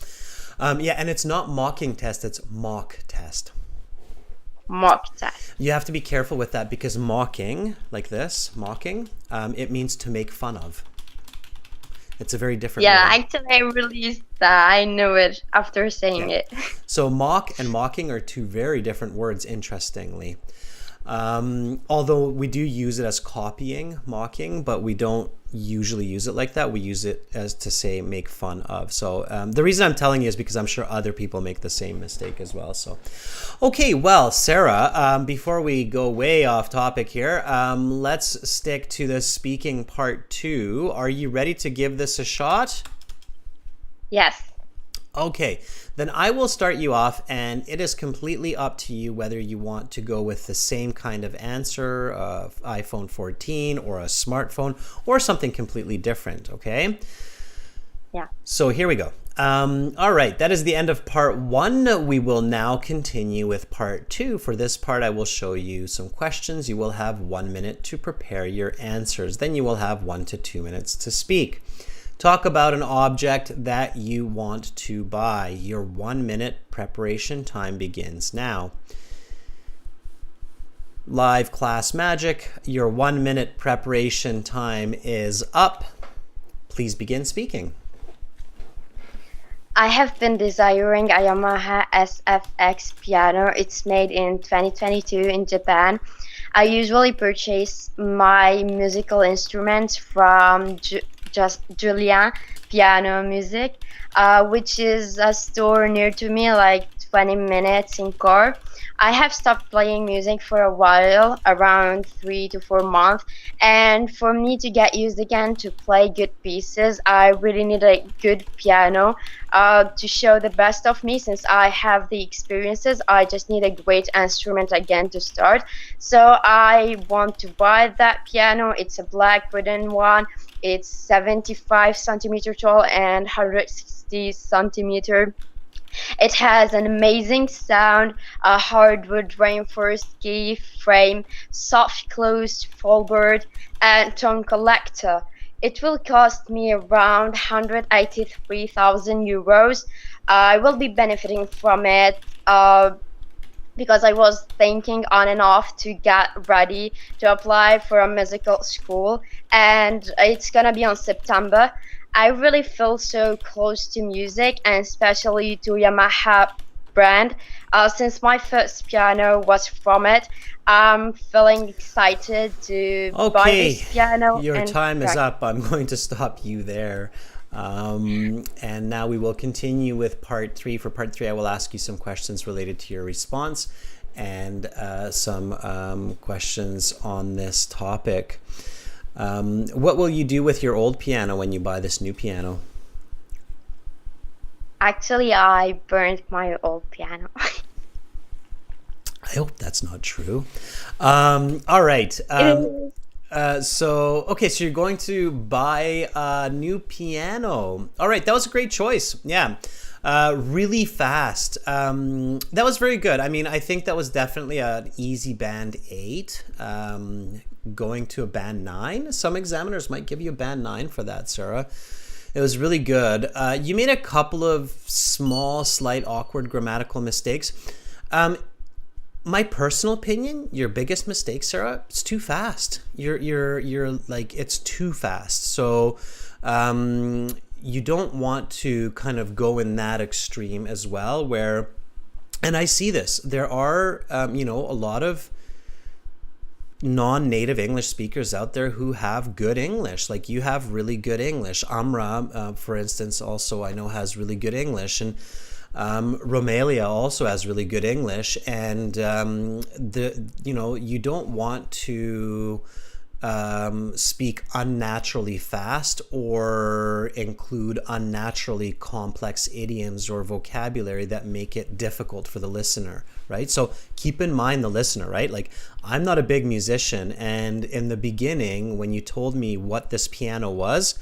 Yeah, and it's not mocking test, it's mock test. Mock test. You have to be careful with that, because mocking, like this, mocking, it means to make fun of. It's a very different Yeah, word. actually I released that. I knew it after saying Yeah. it. So mock and mocking are two very different words, interestingly. Although we do use it as copying, mocking, but we don't usually use it like that. We use it as to say make fun of. So the reason I'm telling you is because I'm sure other people make the same mistake as well. So, okay, well, Sarah, before we go way off topic here, let's stick to the speaking part 2. Are you ready to give this a shot? Yes. Okay, then I will start you off, and it is completely up to you whether you want to go with the same kind of answer, iPhone 14 or a smartphone, or something completely different, okay? Yeah. So here we go. All right, that is the end of part 1. We will now continue with part 2. For this part, I will show you some questions. You will have 1 minute to prepare your answers. Then you will have 1 to 2 minutes to speak. Talk about an object that you want to buy. Your 1 minute preparation time begins now. Live class magic, your 1 minute preparation time is up. Please begin speaking. I have been desiring a Yamaha SFX piano. It's made in 2022 in Japan. I usually purchase my musical instruments from just Julien Piano Music, which is a store near to me, like 20 minutes in car. I have stopped playing music for a while, around 3 to 4 months, and for me to get used again to play good pieces, I really need a good piano to show the best of me. Since I have the experiences, I just need a great instrument again to start. So I want to buy that piano. It's a black wooden one. It's 75 centimeter tall and 160 centimeter. It has an amazing sound, a hardwood reinforced key frame, soft closed foldboard, and tone collector. It will cost me around 183,000 euros. I will be benefiting from it because I was thinking on and off to get ready to apply for a musical school, and it's gonna be on September. I really feel so close to music, and especially to Yamaha brand. Since my first piano was from it, I'm feeling excited to buy this Okay, piano your and time is practice. up. I'm going to stop you there. And now we will continue with part three. For part three, I will ask you some questions related to your response and some questions on this topic. What will you do with your old piano when you buy this new piano? Actually, I burned my old piano. I hope that's not true. All right. It is. So you're going to buy a new piano. All right, that was a great choice. Yeah, really fast. That was very good. I mean, I think that was definitely an easy band 8. Going to a band 9. Some examiners might give you a band 9 for that, Sarah. It was really good. You made a couple of small, slight, awkward grammatical mistakes. My personal opinion, your biggest mistake, Sarah, it's too fast. You're like, it's too fast. So you don't want to kind of go in that extreme as well, where, and I see this, there are a lot of non-native English speakers out there who have good English. Like, you have really good English. Amra, for instance, also I know has really good English, and Romelia also has really good English, and you don't want to speak unnaturally fast or include unnaturally complex idioms or vocabulary that make it difficult for the listener, right? So keep in mind the listener, right? Like, I'm not a big musician, and in the beginning, when you told me what this piano was,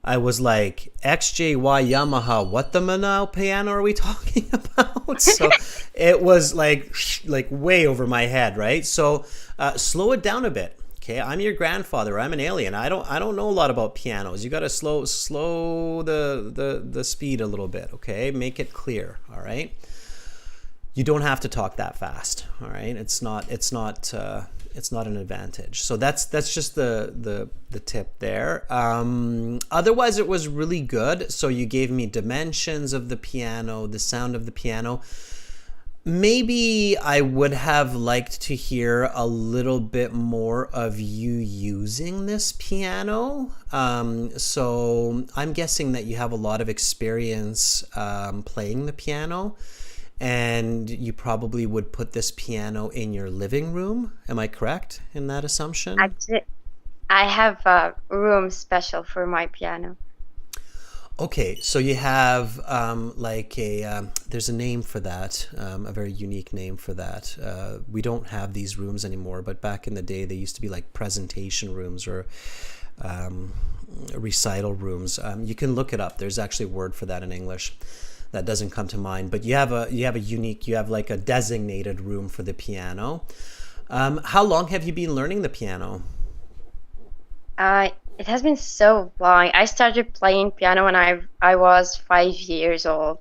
I was like, XJY Yamaha, what the Manal piano are we talking about? So it was like way over my head, right? So slow it down a bit. Okay, I'm your grandfather. I'm an alien. I don't know a lot about pianos. You got to slow the speed a little bit. Okay, make it clear. All right. You don't have to talk that fast. All right. It's not an advantage. So that's just the tip there. Otherwise, it was really good. So you gave me dimensions of the piano, the sound of the piano. Maybe I would have liked to hear a little bit more of you using this piano. So I'm guessing that you have a lot of experience playing the piano, and you probably would put this piano in your living room. Am I correct in that assumption? Actually, I have a room special for my piano. Okay, so you have there's a name for that, a very unique name for that. We don't have these rooms anymore, but back in the day, they used to be like presentation rooms or recital rooms. You can look it up. There's actually a word for that in English. That doesn't come to mind, but you have like a designated room for the piano. How long have you been learning the piano? It has been so long. I started playing piano when I was 5 years old.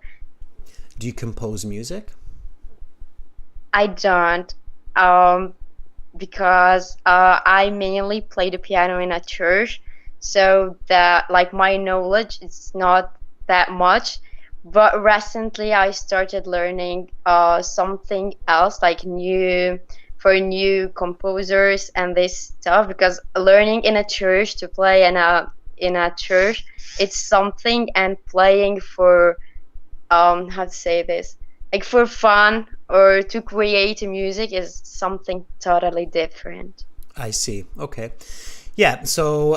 Do you compose music? I don't, um, because I mainly play the piano in a church, so that like my knowledge is not that much. But recently, I started learning something else, like new for new composers and this stuff. Because learning in a church to play in a church, it's something, and playing for how to say this, like for fun or to create music is something totally different. I see. Okay. Yeah, so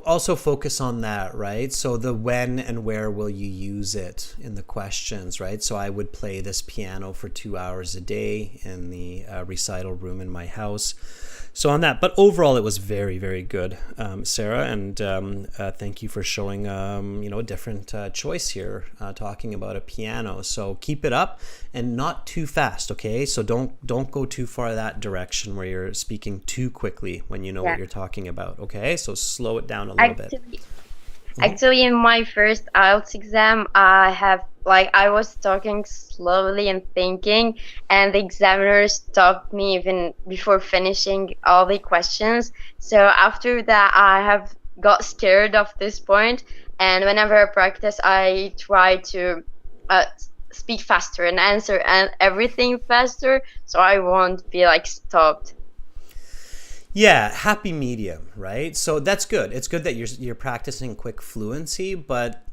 also focus on that, right? So the when and where will you use it in the questions, right? So I would play this piano for 2 hours a day in the recital room in my house. So on that, but overall it was very, very good, Sarah, and thank you for showing a different choice here, talking about a piano. So keep it up and not too fast, okay? So don't go too far that direction where you're speaking too quickly when you know what Yeah. you're talking about, okay? So slow it down a little bit. Actually, Actually, in my first IELTS exam, I have like I was talking slowly and thinking, and the examiner stopped me even before finishing all the questions. So after that, I have got scared of this point, and whenever I practice, I try to speak faster and answer and everything faster, so I won't be like stopped. Yeah, happy medium, right? So that's good. It's good that you're practicing quick fluency, but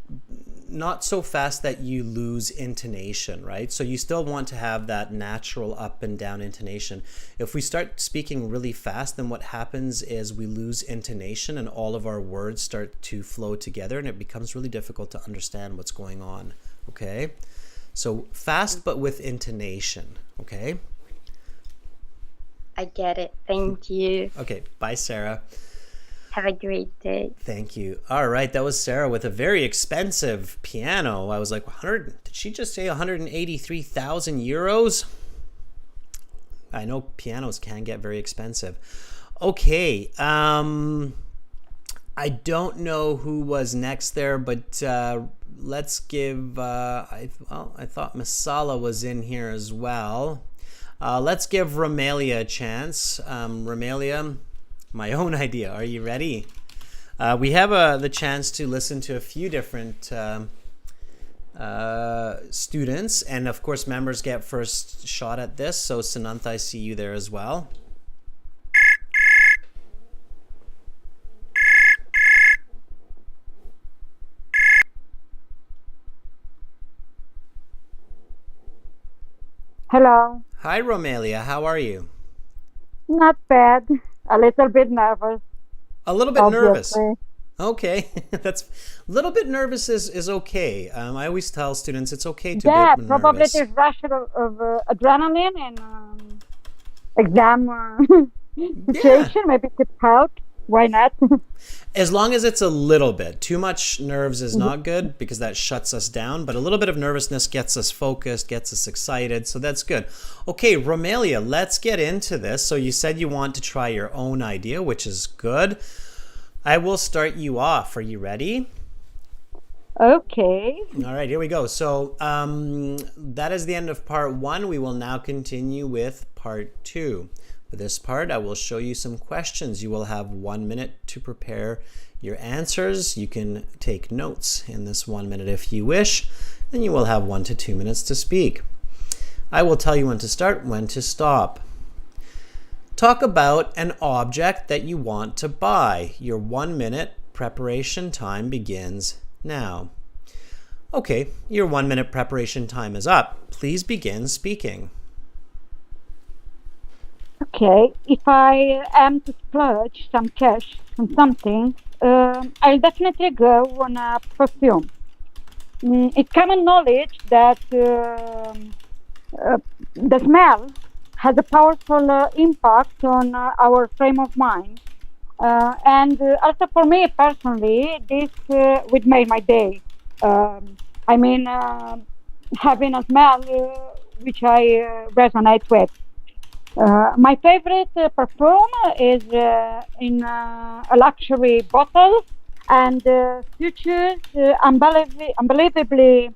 not so fast that you lose intonation, right? So you still want to have that natural up and down intonation. If we start speaking really fast, then what happens is we lose intonation and all of our words start to flow together and it becomes really difficult to understand what's going on, okay? So fast but with intonation, okay? I get it. Thank you. Okay, bye, Sarah. Have a great day. Thank you. All right, that was Sarah with a very expensive piano. I was like, 100? Did she just say 183,000 euros? I know pianos can get very expensive. Okay, I don't know who was next there, but let's give. I thought Masala was in here as well. Let's give Romelia a chance. Romelia, my own idea. Are you ready? We have the chance to listen to a few different students, and of course, members get first shot at this. So, Sunantha, I see you there as well. Hello. Hi, Romelia. How are you? Not bad. A little bit nervous. A little bit nervous. Obviously. Okay, that's a little bit nervous is okay. I always tell students it's okay to Yeah, be probably nervous. this rush of adrenaline and exam situation. Maybe could help. Why not? As long as it's a little bit. Too much nerves is not good because that shuts us down, but a little bit of nervousness gets us focused, gets us excited, so that's good. Okay, Romelia, let's get into this. So you said you want to try your own idea, which is good. I will start you off. Are you ready? Okay. All right, here we go. So that is the end of part 1. We will now continue with part 2. For this part, I will show you some questions. You will have 1 minute to prepare your answers. You can take notes in this 1 minute if you wish. Then you will have 1 to 2 minutes to speak. I will tell you when to start, when to stop. Talk about an object that you want to buy. Your 1 minute preparation time begins now. Okay, your 1 minute preparation time is up. Please begin speaking. Okay. If I am to splurge some cash on something, I'll definitely go on a perfume. It's common knowledge that the smell has a powerful impact on our frame of mind. And also for me personally, this would make my day. I mean, having a smell which I resonate with. My favorite perfume is in a luxury bottle and features unbelievably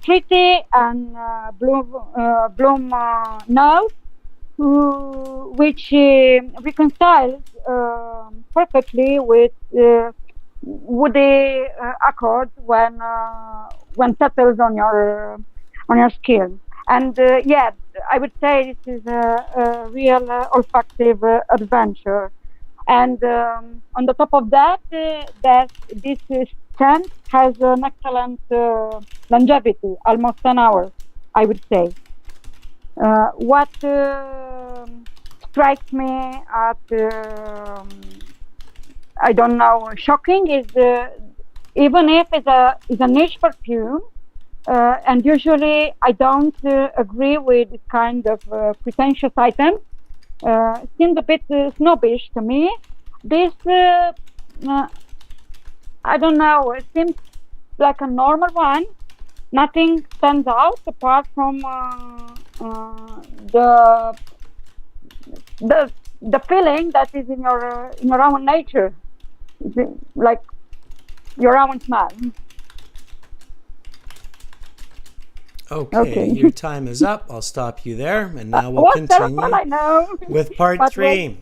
fruity and bloom notes, which reconciles perfectly with woody accord when settles on your skin. And yeah, I would say this is a real olfactive adventure. And on the top of that, that this scent has an excellent longevity, almost an hour, I would say. What strikes me at, I don't know, shocking is even if it's a niche perfume, and usually I don't agree with this kind of pretentious item. Seems a bit snobbish to me. This, I don't know, it seems like a normal one. Nothing stands out apart from the feeling that is in your own nature, like your own smell. Okay, your time is up. I'll stop you there, and now we'll What's terrible, continue I know. with part But three.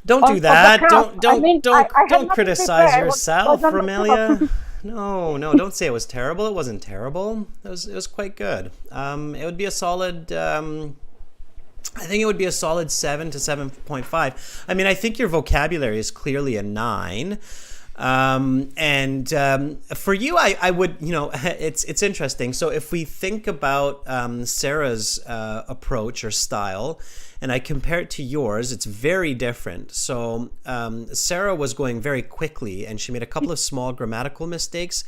Don't of do the that. cup, I had Don't nothing to criticize say. yourself, Was on the Romelia. cup. No, don't say it was terrible. It wasn't terrible. It was quite good. It would be a solid. I think it would be a solid 7 to 7.5. I mean, I think your vocabulary is clearly a 9. For you, I would, it's interesting. So if we think about Sarah's approach or style, and I compare it to yours, it's very different. So Sarah was going very quickly, and she made a couple of small grammatical mistakes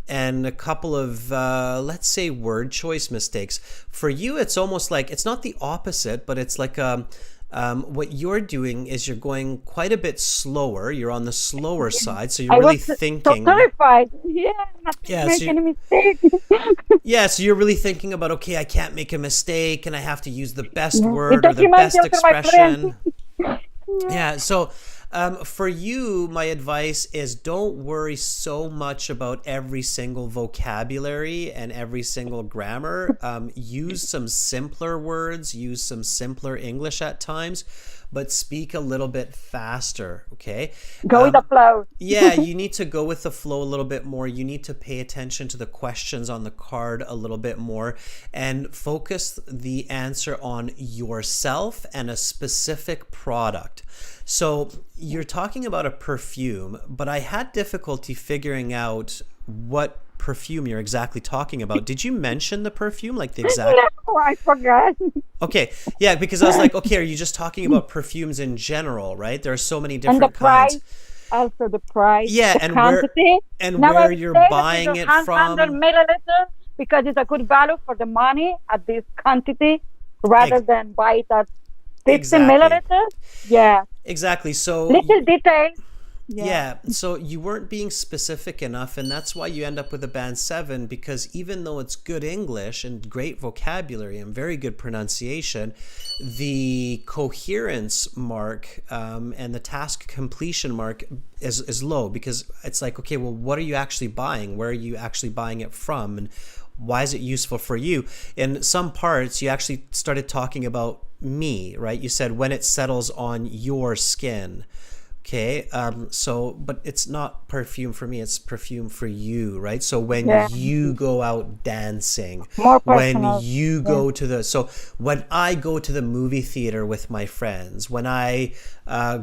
and a couple of, let's say, word choice mistakes. For you, it's almost like, it's not the opposite, but it's like what you're doing is you're going quite a bit slower. You're on the slower side, so you're really thinking. So terrified. Yeah, not to Yeah, make so any mistake. Yeah, so you're really thinking about, okay, I can't make a mistake, and I have to use the best The word or the document best after my friend. expression. Yeah, so for you, my advice is don't worry so much about every single vocabulary and every single grammar. Use some simpler words, use some simpler English at times, but speak a little bit faster, okay? Go with the flow. Yeah, you need to go with the flow a little bit more. You need to pay attention to the questions on the card a little bit more and focus the answer on yourself and a specific product. So you're talking about a perfume, but I had difficulty figuring out what perfume you're exactly talking about. Did you mention the perfume, like the exact? No, I forgot. Okay, yeah, because I was like, okay, are you just talking about perfumes in general, right? There are so many And different the price, kinds. also the price, Yeah, the and quantity. Now where I you're say that buying it's it 100 from. milliliters because it's a good value for the money at this quantity rather than buy it at 50 Exactly. milliliters. Yeah. Exactly. So Little details. yeah, so you weren't being specific enough, and that's why you end up with a band 7, because even though it's good English and great vocabulary and very good pronunciation, the coherence mark and the task completion mark is low, because it's like, okay, well, what are you actually buying? Where are you actually buying it from? And why is it useful for you? In some parts, you actually started talking about me, right? You said when it settles on your skin. Okay, but it's not perfume for me, it's perfume for you, right? So when you go out dancing, More when personal. you go when I go to the movie theater with my friends, when I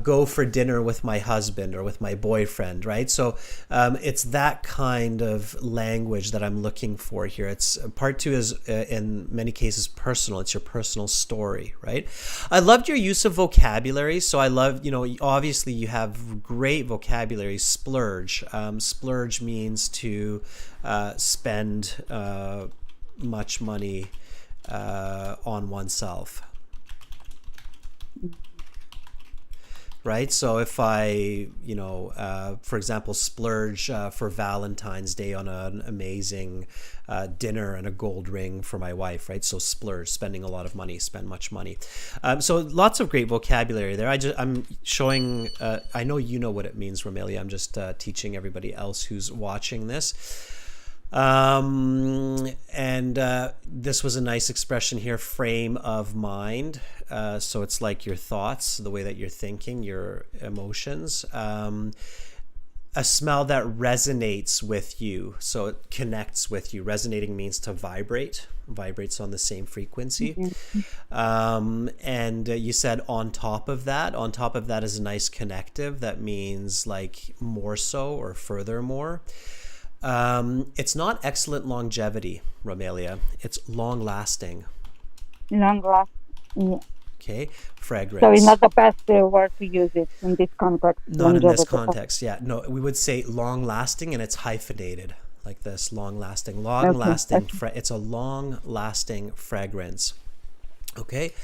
go for dinner with my husband or with my boyfriend, right? So it's that kind of language that I'm looking for here. It's part 2 is in many cases personal. It's your personal story, right? I loved your use of vocabulary. So I love, obviously you have great vocabulary. Splurge. Splurge means to spend much money on oneself. Right? So if I, for example, splurge for Valentine's Day on an amazing dinner and a gold ring for my wife, right? So splurge, spending a lot of money, spend much money. So lots of great vocabulary there. I'm showing, I know you know what it means, Romelia. I'm just teaching everybody else who's watching this. This was a nice expression here, frame of mind. So it's like your thoughts, the way that you're thinking, your emotions. A smell that resonates with you, so it connects with you. Resonating means to vibrate, vibrates on the same frequency. And you said on top of that is a nice connective that means like more so or furthermore. It's not excellent longevity, Romelia. It's long lasting. Long lasting. Yeah. Okay, fragrance. So it's not the best word to use it in this context. Not in this context, yeah. No, we would say long lasting, and it's hyphenated like this, long lasting. Long lasting, it's a long lasting fragrance. Okay.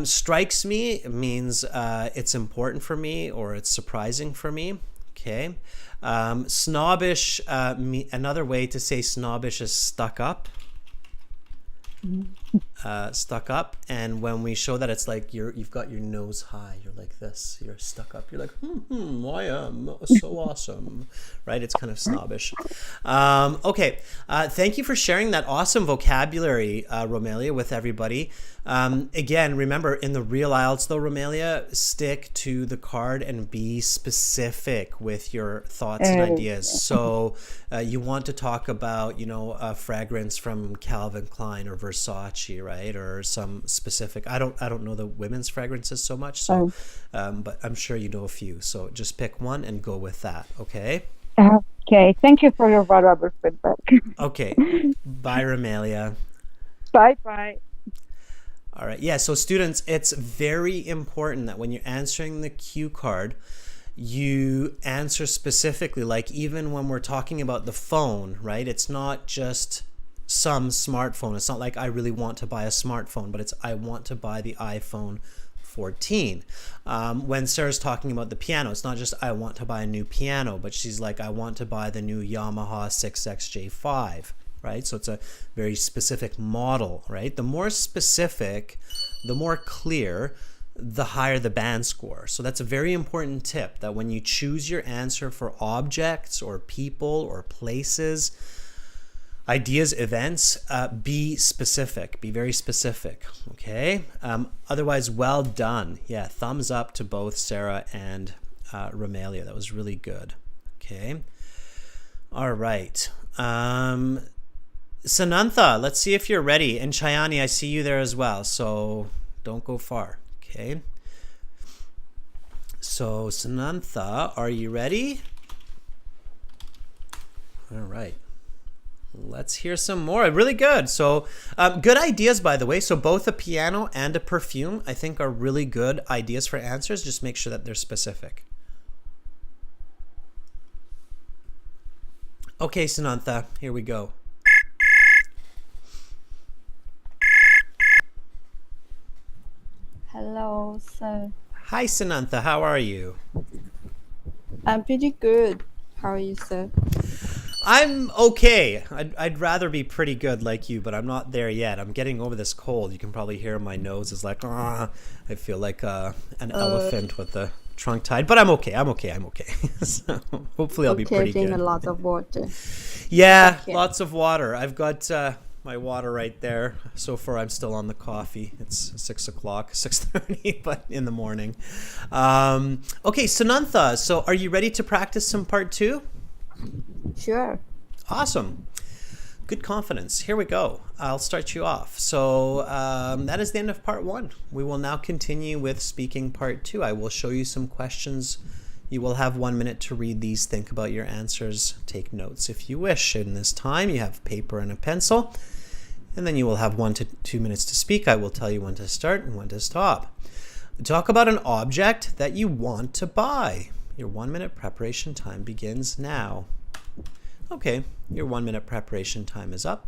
Strikes me means it's important for me or it's surprising for me. Okay. Snobbish, another way to say snobbish is stuck up. stuck up, and when we show that, it's like you've got your nose high, you're like this, you're stuck up, you're like I am so awesome, right? It's kind of snobbish. Okay, thank you for sharing that awesome vocabulary, Romelia, with everybody. Again, remember, in the real IELTS though, Romelia, stick to the card and be specific with your thoughts and ideas. So you want to talk about, a fragrance from Calvin Klein or Versace, right? Or some specific, I don't know the women's fragrances so much, so but I'm sure you know a few. So just pick one and go with that, okay? Okay, thank you for your valuable feedback. Okay, bye, Romelia. Bye. All right. Yeah. So students, it's very important that when you're answering the cue card, you answer specifically. Like even when we're talking about the phone, right? It's not just some smartphone. It's not like I really want to buy a smartphone, but it's I want to buy the iPhone 14. When Sarah's talking about the piano, it's not just I want to buy a new piano, but she's like, I want to buy the new Yamaha 6XJ5. Right? So it's a very specific model, right? The more specific, the more clear, the higher the band score. So that's a very important tip, that when you choose your answer for objects or people or places, ideas, events, be specific, be very specific, okay? Otherwise, well done. Yeah, thumbs up to both Sarah and Romelia. That was really good, okay? All right. Sunantha, let's see if you're ready. And Chayani, I see you there as well, so don't go far, okay? So Sunantha, are you ready? All right. Let's hear some more. Really good. So good ideas, by the way. So both a piano and a perfume, I think, are really good ideas for answers. Just make sure that they're specific. Okay, Sunantha, here we go. Hello, sir. Hi, Sunantha. How are you? I'm pretty good. How are you, sir? I'm okay. I'd rather be pretty good like you, but I'm not there yet. I'm getting over this cold. You can probably hear my nose is like, I feel like an elephant with the trunk tied, but I'm okay. So hopefully I'll be pretty good. Drink a lot of water. Yeah, lots of water. I've got my water right there. So far I'm still on the coffee. It's 6 o'clock, 6:30, but in the morning. Okay, Sunantha, so are you ready to practice some part 2? Sure. Awesome. Good confidence. Here we go. I'll start you off. So that is the end of part 1. We will now continue with speaking part 2. I will show you some questions. You will have 1 minute to read these, think about your answers, take notes if you wish. In this time, you have paper and a pencil, and then you will have 1 to 2 minutes to speak. I will tell you when to start and when to stop. Talk about an object that you want to buy. Your 1 minute preparation time begins now. Okay, your 1 minute preparation time is up.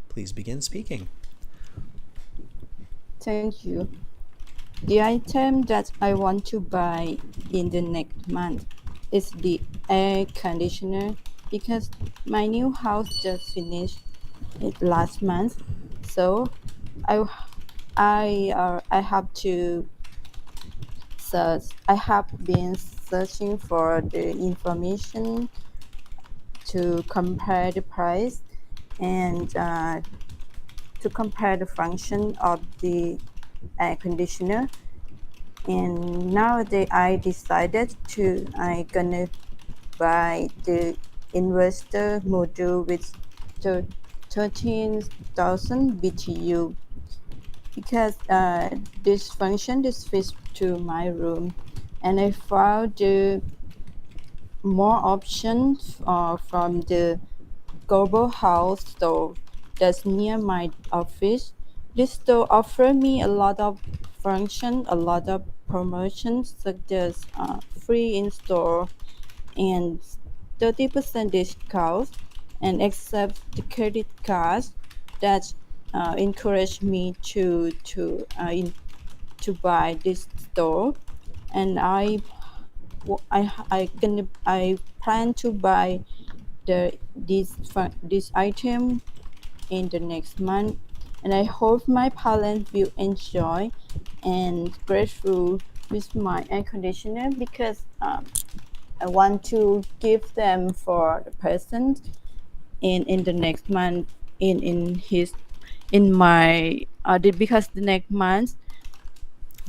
Please begin speaking. Thank you. The item that I want to buy in the next month is the air conditioner because my new house just finished it last month. So I have to search. I have been searching for the information to compare the price and to compare the function of the air conditioner. And nowadays I decided I gonna buy the inverter module with 13,000 BTU because this fits to my room, and I found more options from the global house store that's near my office. This store offers me a lot of functions, a lot of promotions such as free in-store and 30% discount, and accept the credit cards that encourage me to buy this store. And I plan to buy this item in the next month. and I hope my parents will enjoy and grateful with my air conditioner because I want to give them for the present in the next month in his in my because the next month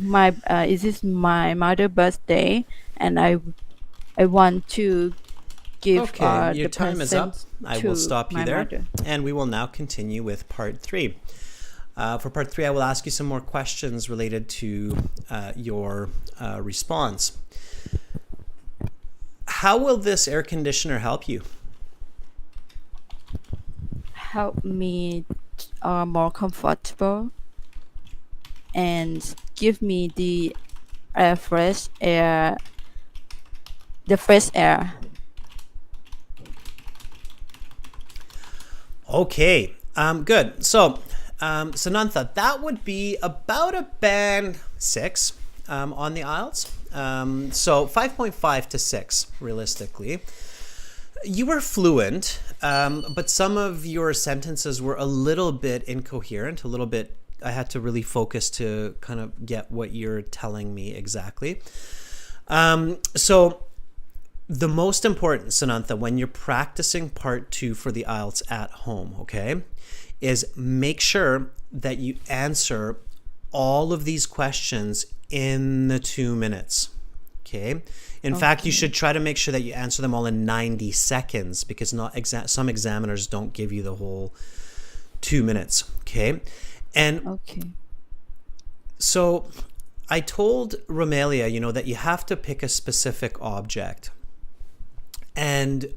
my it is my mother birthday, and I want to give Okay, your the time is up. present I will to stop you my there, mother. and we will now continue with part three. For part three, I will ask you some more questions related to your response. How will this air conditioner help you? Help me more comfortable and give me the fresh air, the fresh air. Okay, good. So, Sunantha, that would be about a band 6 on the IELTS. So 5.5 to 6, realistically. You were fluent, but some of your sentences were a little bit incoherent, a little bit. I had to really focus to kind of get what you're telling me exactly. So the most important, Sunantha, when you're practicing part 2 for the IELTS at home, okay, is make sure that you answer all of these questions in the 2 minutes. Okay. In fact, you should try to make sure that you answer them all in 90 seconds because some examiners don't give you the whole 2 minutes. Okay. And Okay. so I told Romelia, that you have to pick a specific object. And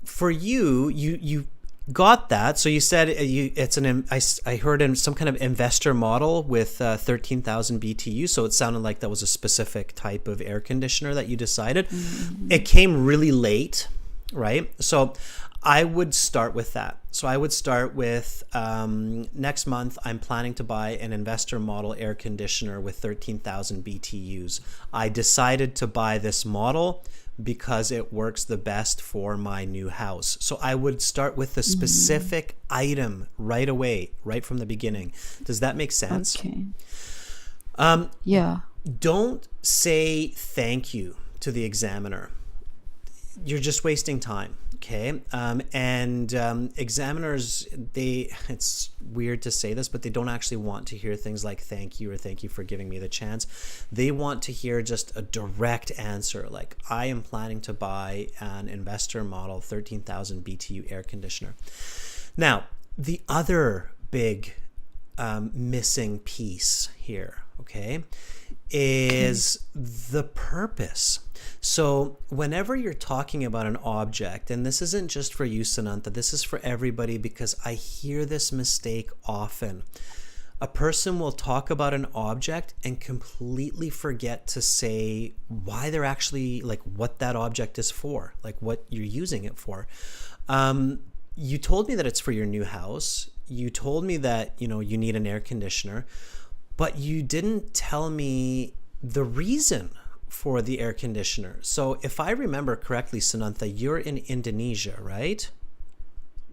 for you got that. So you said I heard in some kind of investor model with 13,000 BTU. So it sounded like that was a specific type of air conditioner that you decided. Mm-hmm. It came really late, right? So I would start with that. So I would start with next month, I'm planning to buy an investor model air conditioner with 13,000 BTUs. I decided to buy this model because it works the best for my new house. So I would start with the specific item right away, right from the beginning. Does that make sense? Okay. Yeah. Don't say thank you to the examiner. You're just wasting time. Okay. Examiners, it's weird to say this, but they don't actually want to hear things like thank you or thank you for giving me the chance. They want to hear just a direct answer. Like, I am planning to buy an investor model 13,000 BTU air conditioner. Now, the other big missing piece here, okay, is the purpose. So whenever you're talking about an object, and this isn't just for you, Sunantha, this is for everybody because I hear this mistake often. A person will talk about an object and completely forget to say why they're actually, like, what that object is for, like what you're using it for. You told me that it's for your new house. You told me that, you need an air conditioner, but you didn't tell me the reason for the air conditioner. So if I remember correctly, Sunantha, you're in Indonesia, right?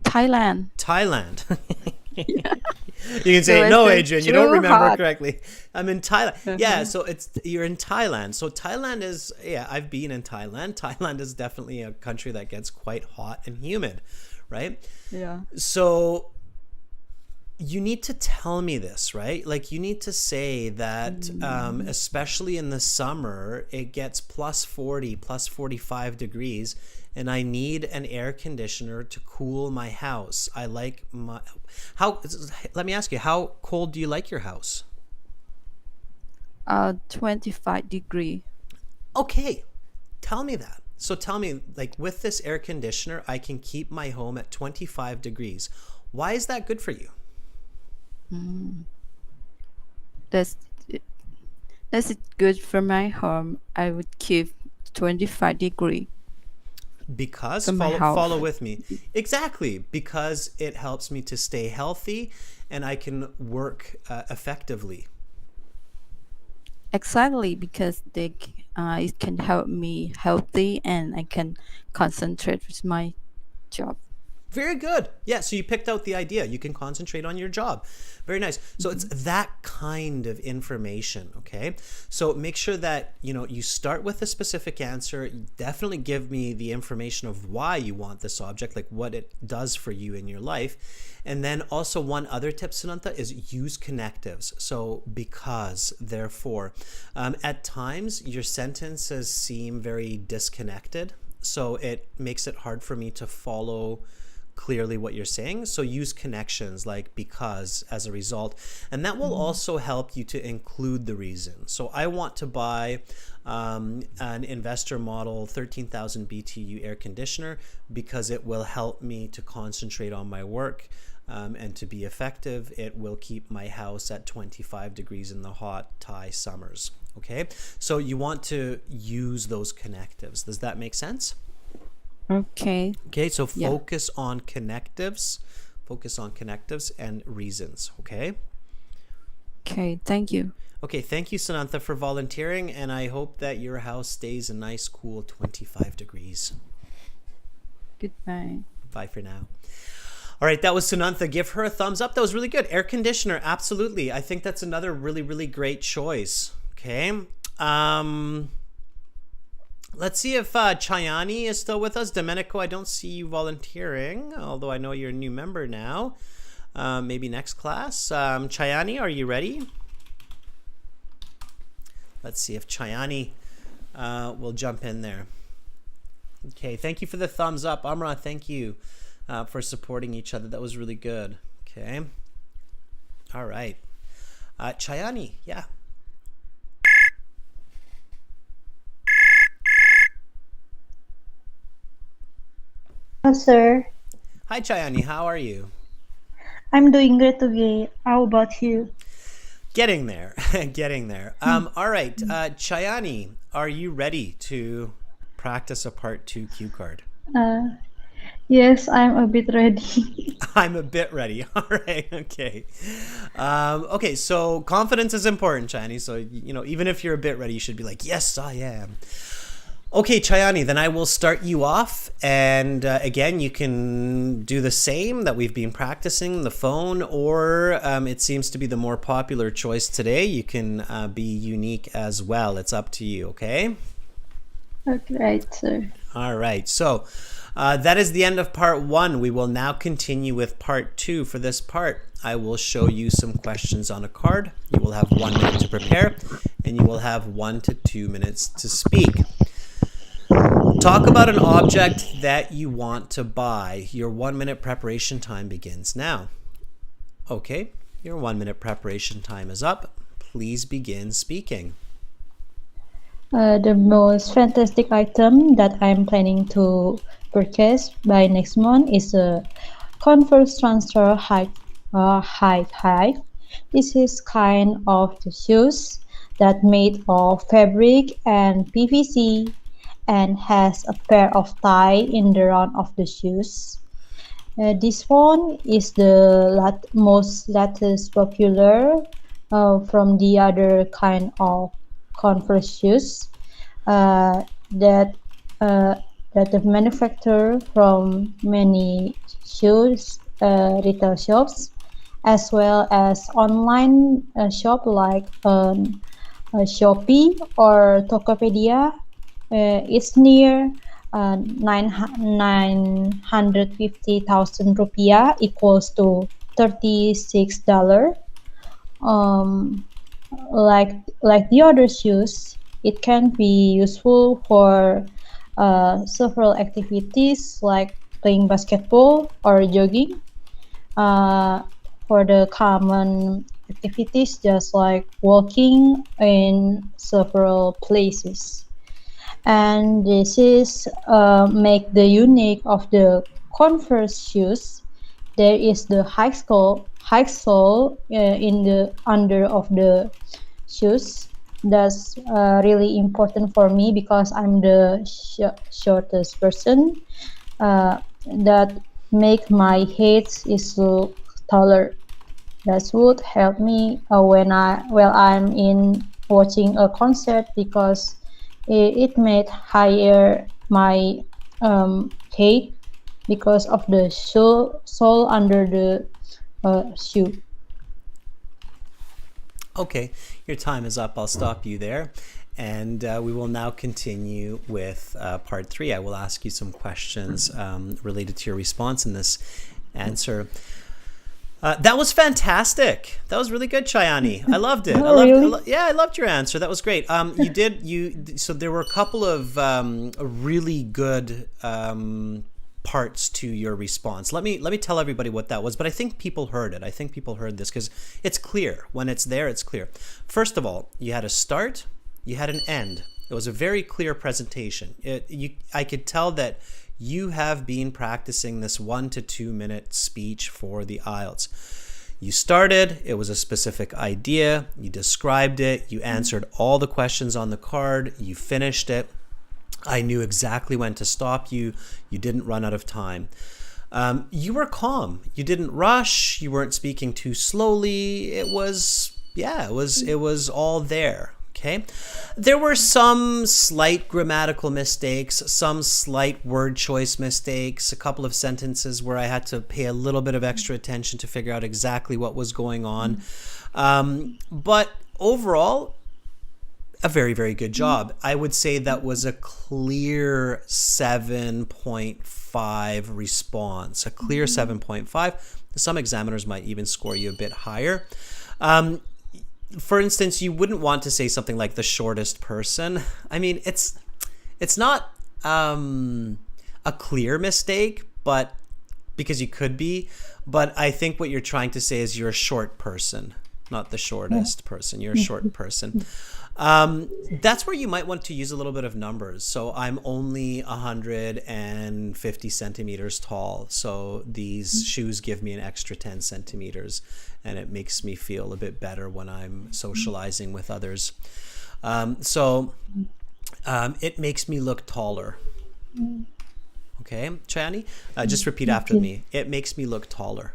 Thailand. You can say, no, Adrian, you don't remember correctly. I'm in Thailand. Yeah, so you're in Thailand. So Thailand is, I've been in Thailand. Thailand is definitely a country that gets quite hot and humid, right? Yeah. So you need to tell me this, right? Like, you need to say that, especially in the summer, it gets plus 40, plus 45 degrees, and I need an air conditioner to cool my house. Let me ask you, how cold do you like your house? 25 degree. Okay, tell me that. So tell me, like, with this air conditioner, I can keep my home at 25 degrees. Why is that good for you? That's good for my home. I would keep 25 degree. Because follow with me. Exactly, because it helps me to stay healthy and I can work effectively. Exactly, because it can help me healthy and I can concentrate with my job. Very good. Yeah, so you picked out the idea. You can concentrate on your job. Very nice. So it's that kind of information, okay? So make sure that, you start with a specific answer. Definitely give me the information of why you want this object, like what it does for you in your life. And then also one other tip, Sunantha, is use connectives. So because, therefore, at times your sentences seem very disconnected. So it makes it hard for me to follow clearly what you're saying. So use connections like because as a result, and that will also help you to include the reason. So I want to buy an investor model 13,000 BTU air conditioner because it will help me to concentrate on my work and to be effective. It will keep my house at 25 degrees in the hot Thai summers. Okay, so you want to use those connectives. Does that make sense? Okay. Okay, so focus on connectives. Focus on connectives and reasons, okay? Okay, thank you. Okay, thank you, Sunantha, for volunteering, and I hope that your house stays a nice, cool 25 degrees. Goodbye. Bye for now. All right, that was Sunantha. Give her a thumbs up. That was really good. Air conditioner, absolutely. I think that's another really, really great choice. Okay. Let's see if Chayani is still with us. Domenico, I don't see you volunteering, although I know you're a new member now. Maybe next class. Chayani, are you ready? Let's see if Chayani will jump in there. Okay, thank you for the thumbs up. Amra, thank you for supporting each other. That was really good. Okay. All right. Chayani, yeah. Hello, sir. Hi, Chayani. How are you? I'm doing great today. How about you? Getting there. Getting there. All right. Chayani, are you ready to practice a part 2 cue card? Yes, I'm a bit ready. I'm a bit ready. All right. Okay. Okay. So confidence is important, Chayani. So, even if you're a bit ready, you should be like, yes, I am. Okay, Chayani, then I will start you off. And again, you can do the same that we've been practicing, the phone, or it seems to be the more popular choice today. You can be unique as well. It's up to you, okay? Okay, right, sir. All right. So that is the end of part 1. We will now continue with part 2. For this part, I will show you some questions on a card. You will have 1 minute to prepare, and you will have 1 to 2 minutes to speak. Talk about an object that you want to buy. Your 1 minute preparation time begins now. Okay, your 1 minute preparation time is up. Please begin speaking. The most fantastic item that I'm planning to purchase by next month is a Converse Transfer High. This is kind of the shoes that made of fabric and PVC and has a pair of tie in the round of the shoes. This one is the most latest popular from the other kind of Converse shoes that the manufacturer from many shoes retail shops as well as online shop like Shopee or Tokopedia. It's near 950,000 rupiah equals to $36. Like the other shoes, it can be useful for several activities like playing basketball or jogging. For the common activities, just like walking in several places. And this is make the unique of the Converse shoes. There is the high sole in the under of the shoes. That's really important for me because I'm the shortest person. That make my head is look taller. That would help me when I'm in watching a concert because it made higher my height because of the sole under the shoe. Okay, your time is up. I'll stop you there. And we will now continue with part 3. I will ask you some questions related to your response in this answer. That was fantastic. That was really good, Chayani. I loved it. I loved your answer. That was great. So there were a couple of really good parts to your response. Let me tell everybody what that was, but I think people heard it. I think people heard this because it's clear. When it's there, it's clear. First of all, you had a start, you had an end. It was a very clear presentation. I could tell that you have been practicing this 1 to 2 minute speech for the IELTS. You started, it was a specific idea, you described it, you answered all the questions on the card, you finished it. I knew exactly when to stop you. You didn't run out of time. You were calm. You didn't rush. You weren't speaking too slowly. It was all there. Okay. There were some slight grammatical mistakes, some slight word choice mistakes, a couple of sentences where I had to pay a little bit of extra attention to figure out exactly what was going on. But overall, a very, very good job. I would say that was a clear 7.5 response, a clear 7.5. Some examiners might even score you a bit higher. For instance, you wouldn't want to say something like the shortest person. I mean, it's not a clear mistake, but because you could be, but I think what you're trying to say is you're a short person, not the shortest person. You're a short person. That's where you might want to use a little bit of numbers. So I'm only 150 centimeters tall. So these shoes give me an extra 10 centimeters and it makes me feel a bit better when I'm socializing with others. It makes me look taller. Okay, Chayani, just repeat after me. It makes me look taller.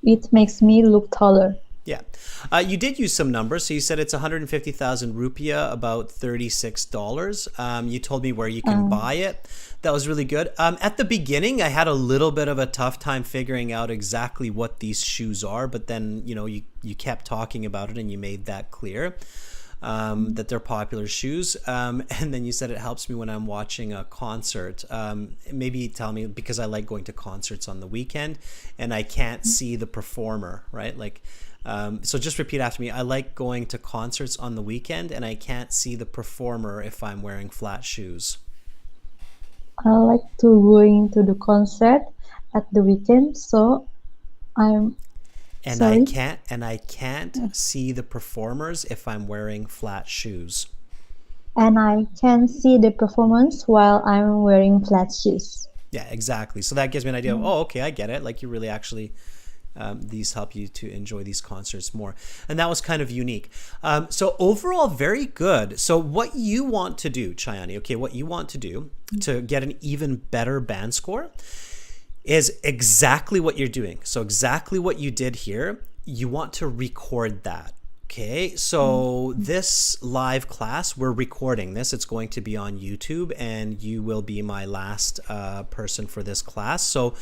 It makes me look taller. Yeah. You did use some numbers. So you said it's 150,000 rupiah, about $36. You told me where you can buy it. That was really good. At the beginning, I had a little bit of a tough time figuring out exactly what these shoes are. But then, you kept talking about it and you made that clear, that they're popular shoes. And then you said it helps me when I'm watching a concert. Maybe tell me, because I like going to concerts on the weekend and I can't see the performer, right? So just repeat after me. I like going to concerts on the weekend and I can't see the performer if I'm wearing flat shoes. I like to going to the concert at the weekend, so I can't see the performers if I'm wearing flat shoes. And I can see the performance while I'm wearing flat shoes. Yeah, exactly. So that gives me an idea of, okay, I get it. Like you really actually these help you to enjoy these concerts more. And that was kind of unique. So overall, very good. So what you want to do, Chayani, what you want to do to get an even better band score is exactly what you're doing. So exactly what you did here, you want to record that. Okay, so this live class, we're recording this. It's going to be on YouTube and you will be my last person for this class. So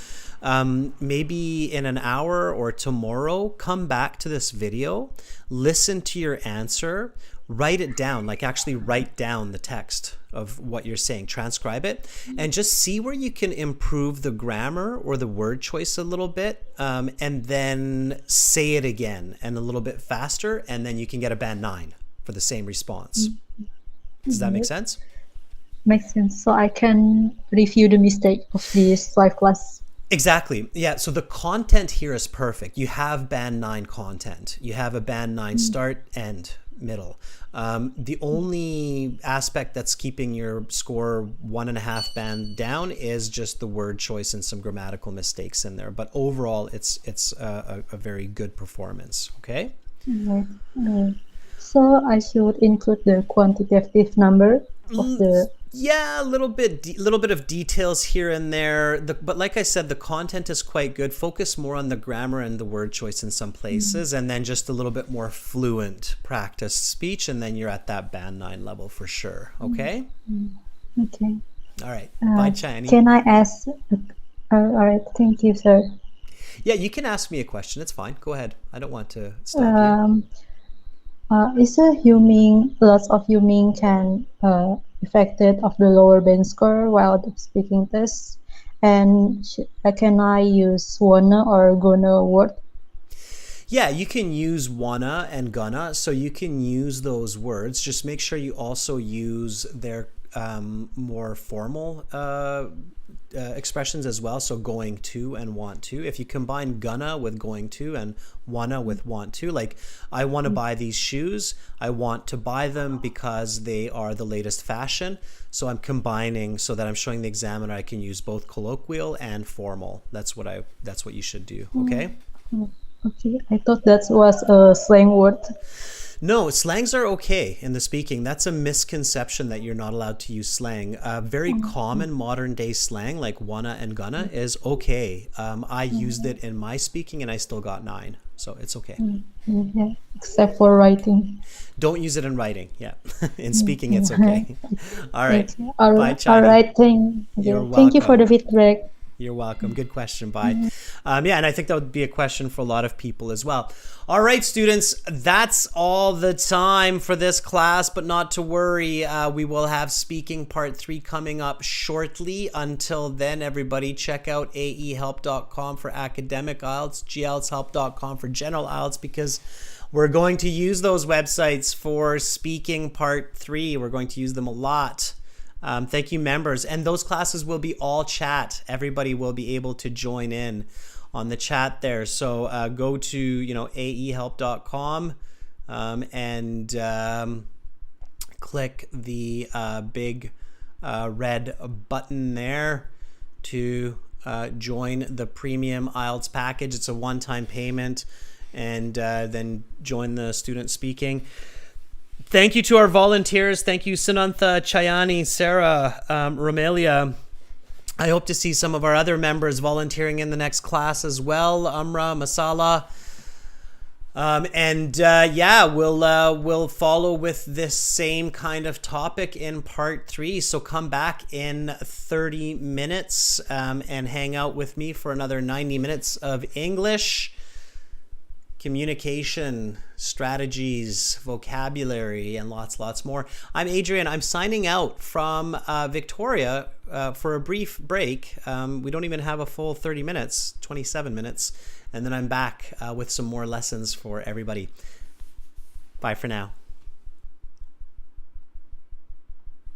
maybe in an hour or tomorrow, come back to this video, listen to your answer, write it down, actually write down the text of what you're saying, transcribe it, and just see where you can improve the grammar or the word choice a little bit, and then say it again and a little bit faster, and then you can get a band 9 for the same response. Does that make sense? Makes sense. So I can review the mistake of this live class. Exactly. Yeah. So the content here is perfect. You have band 9 content. You have a band 9 start, end, middle. The only aspect that's keeping your score 1.5 band down is just the word choice and some grammatical mistakes in there. But overall, it's a very good performance. Okay. So I should include the quantitative number of the. Yeah, a little bit of details here and there. But like I said, the content is quite good. Focus more on the grammar and the word choice in some places, and then just a little bit more fluent practice speech, and then you're at that band 9 level for sure. Okay? Okay. All right. Bye, Chayani. Can I ask All right. Thank you, sir. Yeah, you can ask me a question. It's fine. Go ahead. I don't want to stop you. Is a humming, lots of humming can affected of the lower band score while the speaking test? And can I use wanna or gonna word? Yeah, you can use wanna and gonna, so you can use those words. Just make sure you also use their more formal expressions as well. So going to and want to. If you combine gonna with going to and wanna with want to, like I want to buy these shoes, I want to buy them because they are the latest fashion. So I'm combining so that I'm showing the examiner I can use both colloquial and formal. That's what you should do. Okay. Okay, I thought that was a slang word. No, slangs are okay in the speaking. That's a misconception that you're not allowed to use slang. Very common modern day slang like wanna and gonna is okay. I used it in my speaking and I still got 9. So it's okay. Yeah, except for writing. Don't use it in writing. Yeah. In speaking, it's okay. All right. All Bye, right. Chayani. All right. Thank you for the feedback. You're welcome. Good question. Bye. Yeah, and I think that would be a question for a lot of people as well. All right, students, that's all the time for this class, but not to worry. We will have speaking part 3 coming up shortly. Until then, everybody, check out aehelp.com for academic IELTS, glshelp.com for general IELTS, because we're going to use those websites for speaking part 3. We're going to use them a lot. Thank you, members. And those classes will be all chat. Everybody will be able to join in on the chat there. So go to aehelp.com and click the big red button there to join the premium IELTS package. It's a one-time payment, and then join the student speaking. Thank you to our volunteers. Thank you, Sunantha, Chayani, Sarah, Romelia. I hope to see some of our other members volunteering in the next class as well. Amra, Masala. We'll follow with this same kind of topic in part 3. So come back in 30 minutes and hang out with me for another 90 minutes of English. Communication, strategies, vocabulary, and lots more. I'm Adrian. I'm signing out from Victoria for a brief break. We don't even have a full 30 minutes, 27 minutes. And then I'm back with some more lessons for everybody. Bye for now.